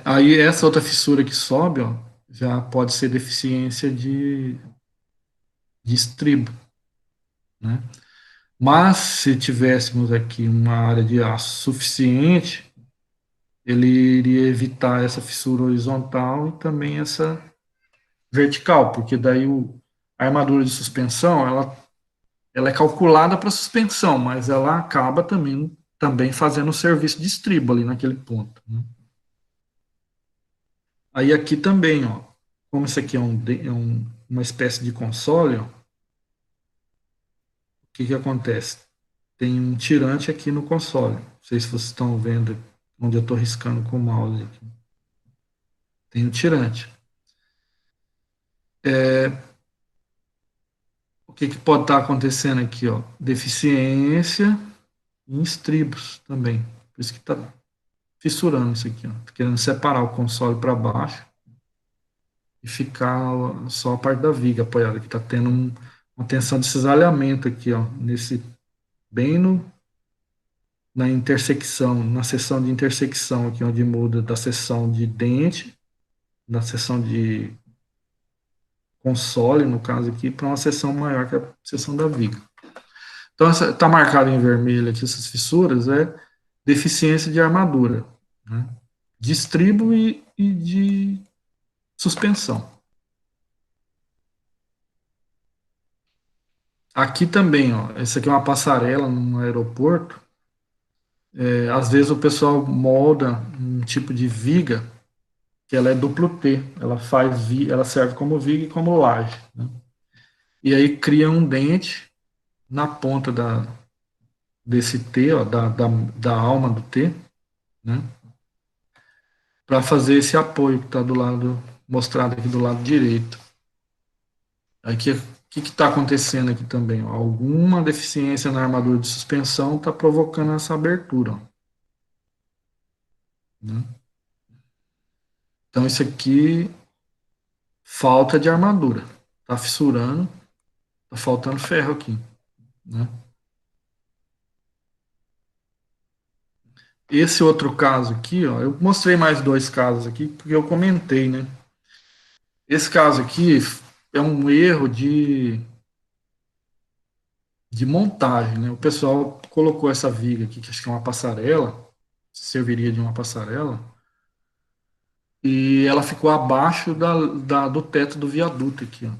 Aí essa outra fissura que sobe, ó, já pode ser deficiência de estribo, né? Mas se tivéssemos aqui uma área de aço suficiente, ele iria evitar essa fissura horizontal e também essa vertical, porque daí a armadura de suspensão, ela é calculada para suspensão, mas ela acaba também fazendo o serviço de estribo ali naquele ponto, né? Aí aqui também, ó, como isso aqui uma espécie de console, ó, o que acontece? Tem um tirante aqui no console. Não sei se vocês estão vendo onde eu estou riscando com o mouse aqui. Tem um tirante. O que pode estar acontecendo aqui, ó? Deficiência em estribos também. Por isso que está fissurando isso aqui, ó. Tá querendo separar o console para baixo e ficar só a parte da viga apoiada, que está tendo uma tensão de cisalhamento aqui, ó, bem na intersecção, na seção de intersecção aqui, onde muda da seção de dente, da seção de console, no caso aqui, para uma seção maior, que é a seção da viga. Então, está marcado em vermelho aqui, essas fissuras, é deficiência de armadura, né? De estribo e de suspensão. Aqui também, ó, essa aqui é uma passarela num aeroporto. Às vezes o pessoal molda um tipo de viga que ela é duplo T, ela serve como viga e como laje, né? E aí cria um dente na ponta desse T, ó, da alma do T, né? Para fazer esse apoio que está do lado mostrado aqui do lado direito. Aí que está acontecendo aqui também? Ó? Alguma deficiência na armadura de suspensão está provocando essa abertura. Ó, né? Então, isso aqui, falta de armadura. Está fissurando, está faltando ferro aqui. Né? Esse outro caso aqui, ó, eu mostrei mais dois casos aqui, porque eu comentei, né? Esse caso aqui é um erro de montagem, né? O pessoal colocou essa viga aqui, que acho que é uma passarela, serviria de uma passarela, e ela ficou abaixo do teto do viaduto aqui, ó.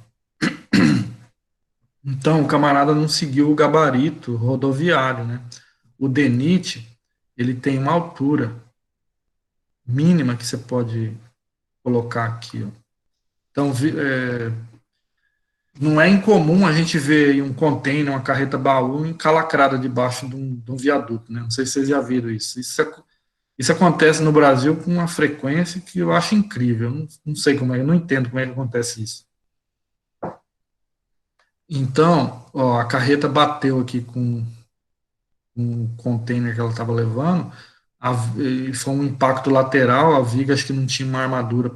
Então, o camarada não seguiu o gabarito rodoviário, né? O DENIT, ele tem uma altura mínima que você pode colocar aqui, ó. Então, não é incomum a gente ver um container, uma carreta baú encalacrada debaixo de um viaduto, né? Não sei se vocês já viram isso. Isso acontece no Brasil com uma frequência que eu acho incrível. Eu não sei como é, eu não entendo como é que acontece isso. Então, ó, a carreta bateu aqui com um container que ela estava levando, e foi um impacto lateral, a viga acho que não tinha uma armadura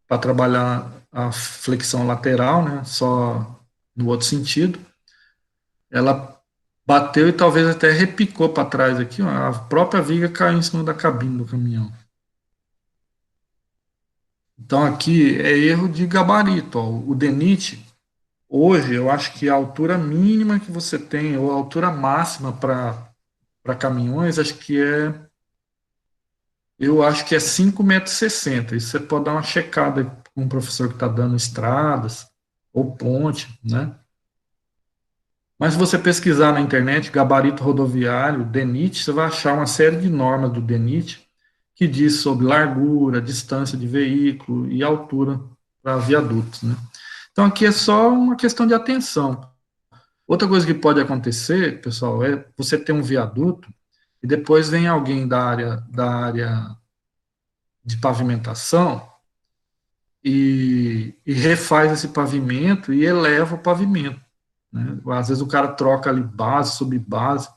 para trabalhar a flexão lateral, né? Só no outro sentido. Ela bateu e talvez até repicou para trás aqui, ó, a própria viga caiu em cima da cabine do caminhão. Então aqui é erro de gabarito, ó. O DENIT, hoje, eu acho que a altura mínima que você tem, ou a altura máxima para caminhões, eu acho que é 5,60 m. Isso você pode dar uma checada com um professor que está dando estradas ou ponte, né? Mas se você pesquisar na internet, gabarito rodoviário, DENIT, você vai achar uma série de normas do DENIT que diz sobre largura, distância de veículo e altura para viadutos, né? Então aqui é só uma questão de atenção. Outra coisa que pode acontecer, pessoal, é você ter um viaduto e depois vem alguém da área de pavimentação e refaz esse pavimento e eleva o pavimento, né? Às vezes o cara troca ali base, subbase,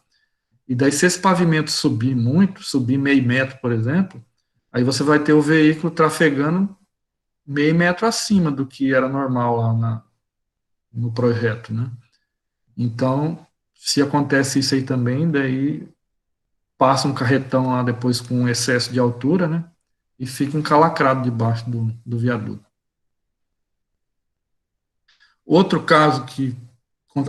e daí se esse pavimento subir muito, subir meio metro, por exemplo, aí você vai ter o veículo trafegando meio metro acima do que era normal lá no projeto, né? Então, se acontece isso aí também, daí passa um carretão lá depois com excesso de altura, né? E fica encalacrado debaixo do viaduto. Outro caso que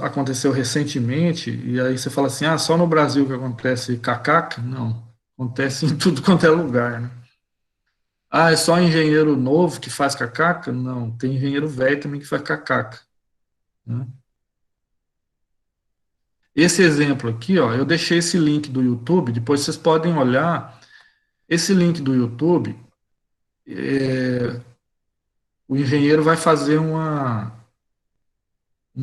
aconteceu recentemente, e aí você fala assim, ah, só no Brasil que acontece cacaca? Não, acontece em tudo quanto é lugar, né? Ah, é só engenheiro novo que faz cacaca? Não, tem engenheiro velho também que faz cacaca, né? Esse exemplo aqui, ó, eu deixei esse link do YouTube, depois vocês podem olhar. Esse link do YouTube, o engenheiro vai fazer uma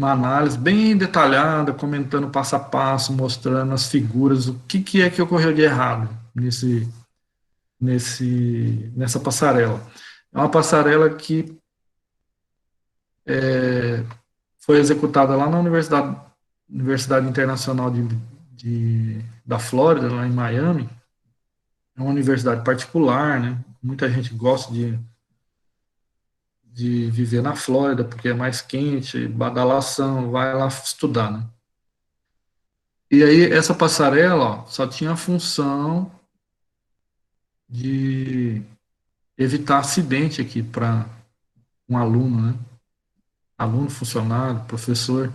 análise bem detalhada, comentando passo a passo, mostrando as figuras, o que é que ocorreu de errado nessa passarela. É uma passarela que foi executada lá na Universidade Internacional da Flórida, lá em Miami. É uma universidade particular, né? Muita gente gosta de viver na Flórida, porque é mais quente, badalação, vai lá estudar, né? E aí, essa passarela, ó, só tinha a função de evitar acidente aqui para um aluno, né? Aluno, funcionário, professor.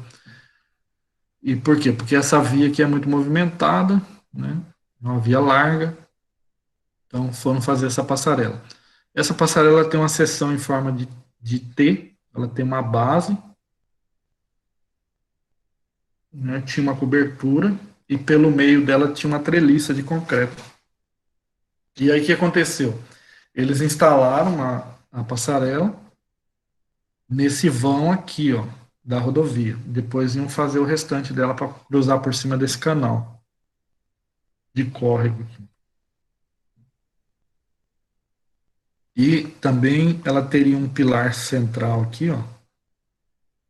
E por quê? Porque essa via aqui é muito movimentada, né? É uma via larga, então foram fazer essa passarela. Essa passarela tem uma seção em forma de T, ela tem uma base, né? Tinha uma cobertura, e pelo meio dela tinha uma treliça de concreto. E aí o que aconteceu? Eles instalaram a passarela nesse vão aqui, ó, da rodovia. Depois iam fazer o restante dela para cruzar por cima desse canal de córrego. E também ela teria um pilar central aqui, ó,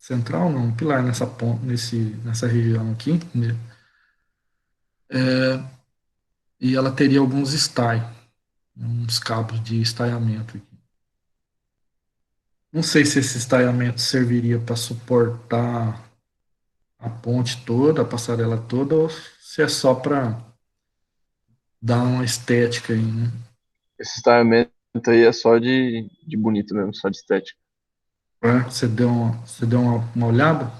central, não, um pilar nessa ponta, nessa região aqui, né? E ela teria alguns estai, uns cabos de estaiamento aqui. Não sei se esse estaiamento serviria para suportar a ponte toda, a passarela toda, ou se é só para dar uma estética aí, né? Esse estamento aí é só de bonito mesmo, só de estética. Você deu uma olhada?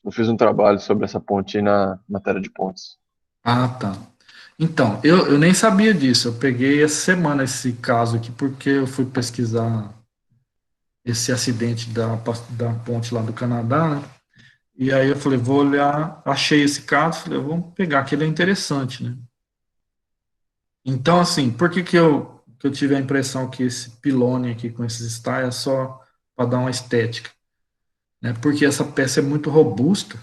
Eu fiz um trabalho sobre essa ponte aí na matéria de pontes. Ah, tá. Então, eu nem sabia disso. Eu peguei essa semana esse caso aqui, porque eu fui pesquisar esse acidente da ponte lá do Canadá, né? E aí eu falei, vou olhar, achei esse caso, falei, vamos pegar, que ele é interessante, né? Então, assim, por que que eu tive a impressão que esse pilone aqui com esses style é só para dar uma estética, né? Porque essa peça é muito robusta,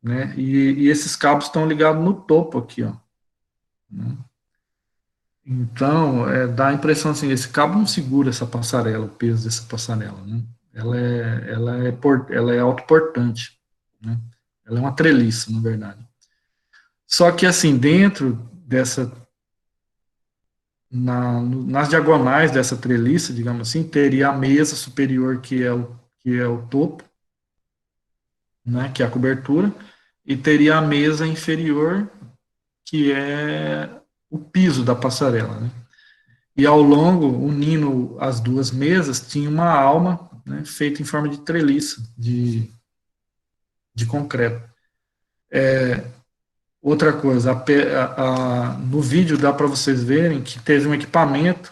né? E esses cabos estão ligados no topo aqui, ó, né? Então, dá a impressão assim, esse cabo não segura essa passarela, o peso dessa passarela, né? Ela é autoportante, né? Ela é uma treliça, na verdade. Só que, assim, dentro dessa, nas diagonais dessa treliça, digamos assim, teria a mesa superior, que é o topo, né? Que é a cobertura, e teria a mesa inferior, que é o piso da passarela, né? E ao longo, unindo as duas mesas, tinha uma alma, né, feita em forma de treliça, de concreto. Outra coisa, no vídeo dá para vocês verem que teve um equipamento,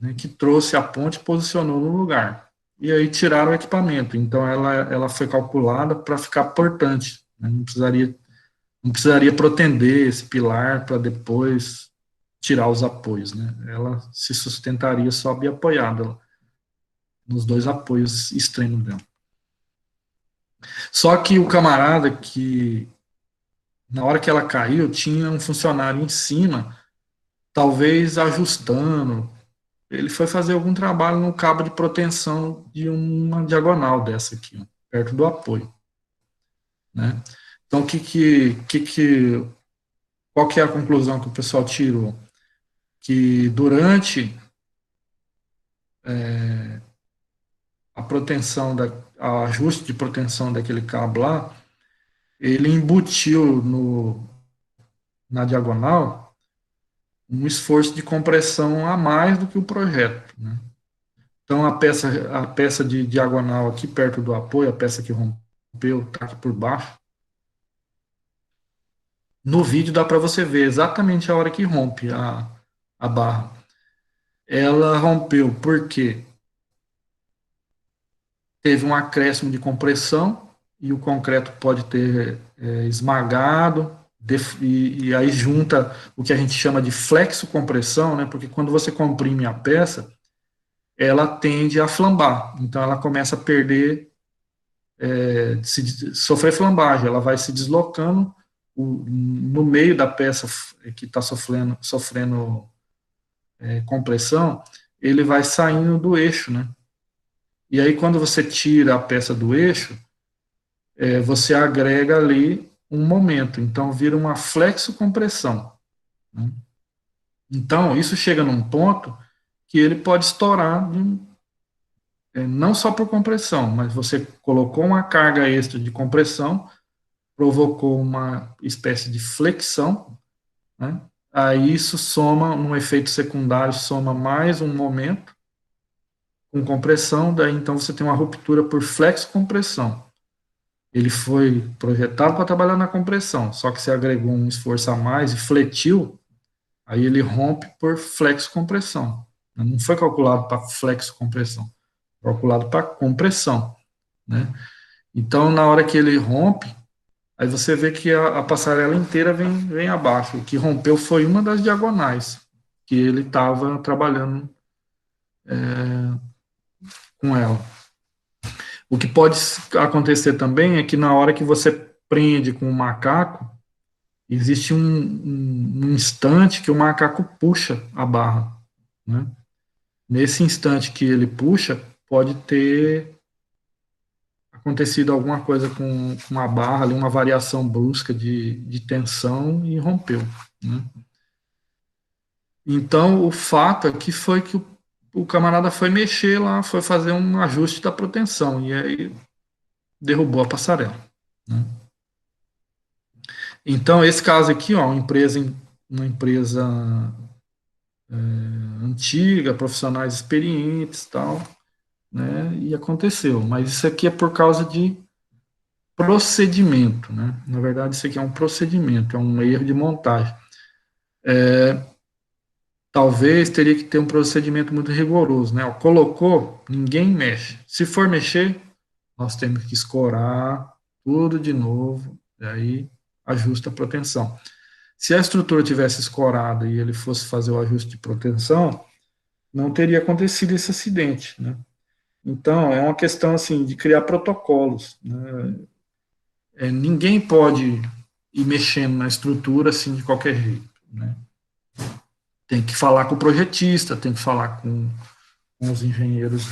né, que trouxe a ponte e posicionou no lugar. E aí tiraram o equipamento. Então ela foi calculada para ficar portante, né, não precisaria protender esse pilar para depois tirar os apoios, né? Ela se sustentaria só bem apoiada nos dois apoios extremos dela. Só que o camarada que, na hora que ela caiu, tinha um funcionário em cima, talvez ajustando. Ele foi fazer algum trabalho no cabo de proteção de uma diagonal dessa aqui, ó, perto do apoio, né? Então, qual que é a conclusão que o pessoal tirou? Que durante a proteção, a ajuste de proteção daquele cabo lá, ele embutiu na diagonal um esforço de compressão a mais do que o projeto, né? Então a peça de diagonal aqui perto do apoio, a peça que rompeu, está aqui por baixo. No vídeo dá para você ver exatamente a hora que rompe a barra. Ela rompeu porque teve um acréscimo de compressão e o concreto pode ter esmagado, e aí junta o que a gente chama de flexocompressão, né? Porque quando você comprime a peça, ela tende a flambar, então ela começa a perder, sofrer flambagem, ela vai se deslocando no meio da peça que está sofrendo compressão, ele vai saindo do eixo, né? E aí quando você tira a peça do eixo, você agrega ali um momento, então vira uma flexocompressão, né? Então isso chega num ponto que ele pode estourar não só por compressão, mas você colocou uma carga extra de compressão, provocou uma espécie de flexão, né? Aí isso soma, num efeito secundário, soma mais um momento com compressão, daí então você tem uma ruptura por flexocompressão. Ele foi projetado para trabalhar na compressão, só que você agregou um esforço a mais e fletiu, aí ele rompe por flexocompressão. Não foi calculado para flexocompressão, calculado para compressão, né? Então, na hora que ele rompe, aí você vê que a passarela inteira vem abaixo. O que rompeu foi uma das diagonais que ele estava trabalhando com ela. O que pode acontecer também é que na hora que você prende com o macaco, existe um instante que o macaco puxa a barra, né? Nesse instante que ele puxa, pode ter acontecido alguma coisa com uma barra, ali, uma variação brusca de tensão e rompeu, né? Então, o fato aqui foi que o camarada foi mexer lá, foi fazer um ajuste da proteção, e aí derrubou a passarela, né? Então, esse caso aqui, ó, uma empresa antiga, profissionais experientes, tal, né? E aconteceu. Mas isso aqui é por causa de procedimento, né? Na verdade, isso aqui é um procedimento, é um erro de montagem. Talvez teria que ter um procedimento muito rigoroso, né? Colocou, ninguém mexe. Se for mexer, nós temos que escorar tudo de novo, e aí ajusta a proteção. Se a estrutura tivesse escorada e ele fosse fazer o ajuste de proteção, não teria acontecido esse acidente, né? Então, é uma questão, assim, de criar protocolos, né? Ninguém pode ir mexendo na estrutura, assim, de qualquer jeito, né? Tem que falar com o projetista, tem que falar com os engenheiros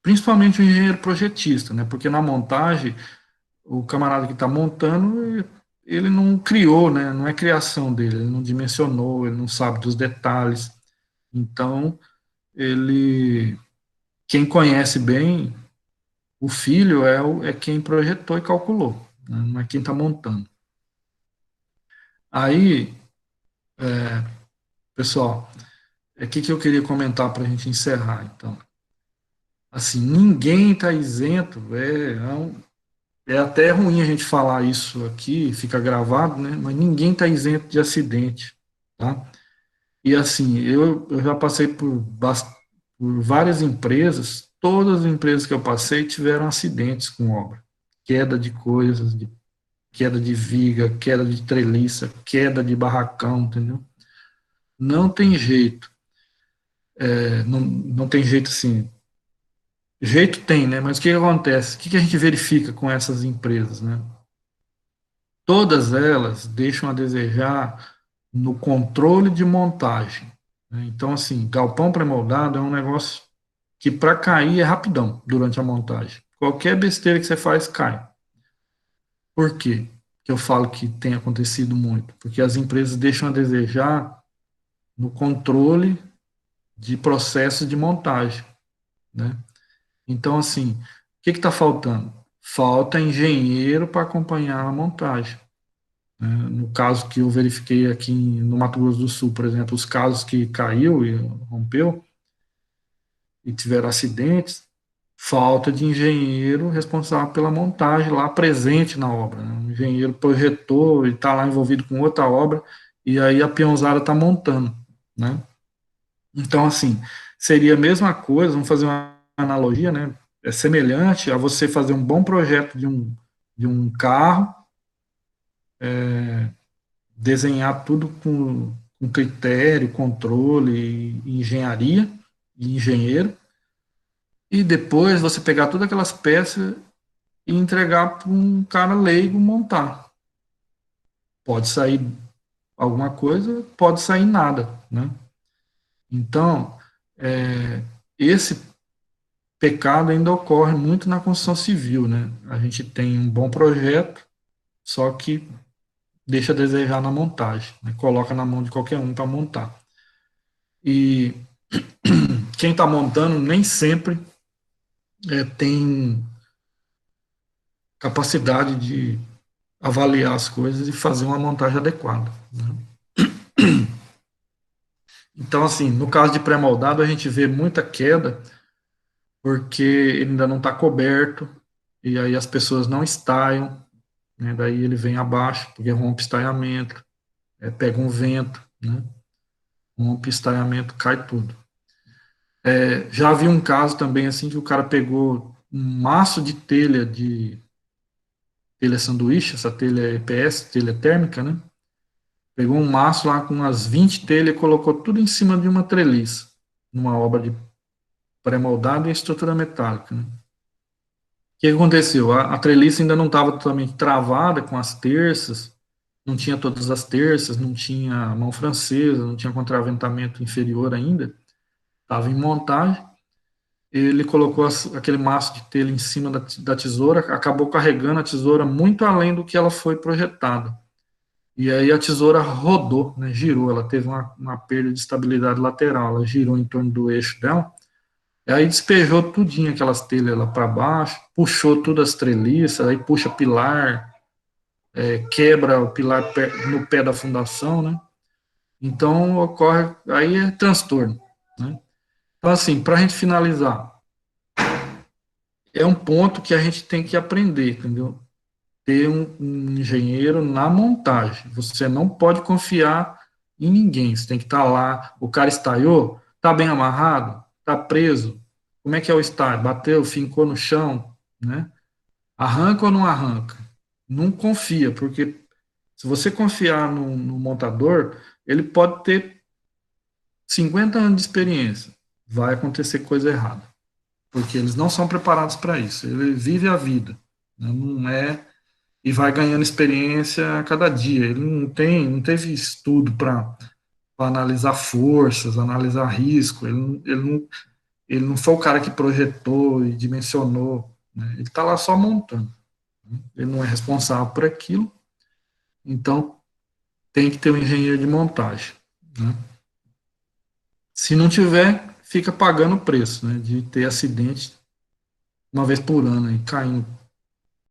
principalmente o engenheiro projetista, né? Porque na montagem, o camarada que está montando, ele não criou, né? Não é criação dele, ele não dimensionou, ele não sabe dos detalhes. Então, quem conhece bem o filho é quem projetou e calculou, né? Não é quem está montando. Aí, pessoal, o que eu queria comentar para a gente encerrar, então. Assim, ninguém está isento, é até ruim a gente falar isso aqui, fica gravado, né? Mas ninguém está isento de acidente, tá? E assim, eu já passei por várias empresas, todas as empresas que eu passei tiveram acidentes com obra, queda de coisas, queda de viga, queda de treliça, queda de barracão, entendeu? Não tem jeito, não tem jeito assim. Jeito tem, né? Mas o que acontece? O que a gente verifica com essas empresas, né? Todas elas deixam a desejar no controle de montagem, né? Então, assim, galpão pré-moldado é um negócio que para cair é rapidão durante a montagem. Qualquer besteira que você faz, cai. Por quê? Que eu falo que tem acontecido muito? Porque as empresas deixam a desejar no controle de processo de montagem, né? Então, assim, o que está faltando? Falta engenheiro para acompanhar a montagem, né? No caso que eu verifiquei aqui no Mato Grosso do Sul, por exemplo, os casos que caiu e rompeu e tiveram acidentes, falta de engenheiro responsável pela montagem lá presente na obra, né? O engenheiro projetou e está lá envolvido com outra obra e aí a peãozada está montando, né? Então, assim, seria a mesma coisa, vamos fazer uma analogia, né? É semelhante a você fazer um bom projeto de um carro, desenhar tudo com critério, controle, engenharia e engenheiro, e depois você pegar todas aquelas peças e entregar para um cara leigo montar. Pode sair alguma coisa, pode sair nada, né? Então, esse pecado ainda ocorre muito na construção civil, né? A gente tem um bom projeto, só que deixa a desejar na montagem, né? Coloca na mão de qualquer um para montar. E quem está montando nem sempre tem capacidade de avaliar as coisas e fazer uma montagem adequada, né? Então, assim, no caso de pré-moldado, a gente vê muita queda porque ele ainda não está coberto, e aí as pessoas não estaiam, né? Daí ele vem abaixo, porque rompe estaiamento, pega um vento, né? Rompe estaiamento, cai tudo. Já vi um caso também assim que o cara pegou um maço de telha sanduíche, essa telha EPS, telha térmica, né? Pegou um maço lá com umas 20 telhas e colocou tudo em cima de uma treliça, numa obra de pré-moldado e estrutura metálica, né? O que aconteceu? A treliça ainda não estava totalmente travada com as terças, não tinha todas as terças, não tinha mão francesa, não tinha contraventamento inferior ainda, estava em montagem. ele colocou aquele maço de telha em cima da tesoura, acabou carregando a tesoura muito além do que ela foi projetada. E aí a tesoura rodou, né, girou, ela teve uma perda de estabilidade lateral, ela girou em torno do eixo dela, e aí despejou tudinho aquelas telhas lá para baixo, puxou todas as treliças, aí puxa pilar, quebra o pilar no pé da fundação, né? Então ocorre, aí é transtorno, né? Então assim, para a gente finalizar, é um ponto que a gente tem que aprender, entendeu? Ter um engenheiro na montagem. Você não pode confiar em ninguém. Você tem que estar lá. O cara estaiou, está bem amarrado, está preso. Como é que é o estáio? Bateu, fincou no chão, né? Arranca ou não arranca? Não confia, porque se você confiar no montador, ele pode ter 50 anos de experiência. Vai acontecer coisa errada, porque eles não são preparados para isso. Ele vive a vida, né? Não é, e vai ganhando experiência a cada dia. Ele não teve estudo para analisar forças, analisar risco. Ele não foi o cara que projetou e dimensionou, né? Ele está lá só montando. Né? Ele não é responsável por aquilo, então tem que ter um engenheiro de montagem. Né? Se não tiver, fica pagando o preço, né, de ter acidente uma vez por ano, e caindo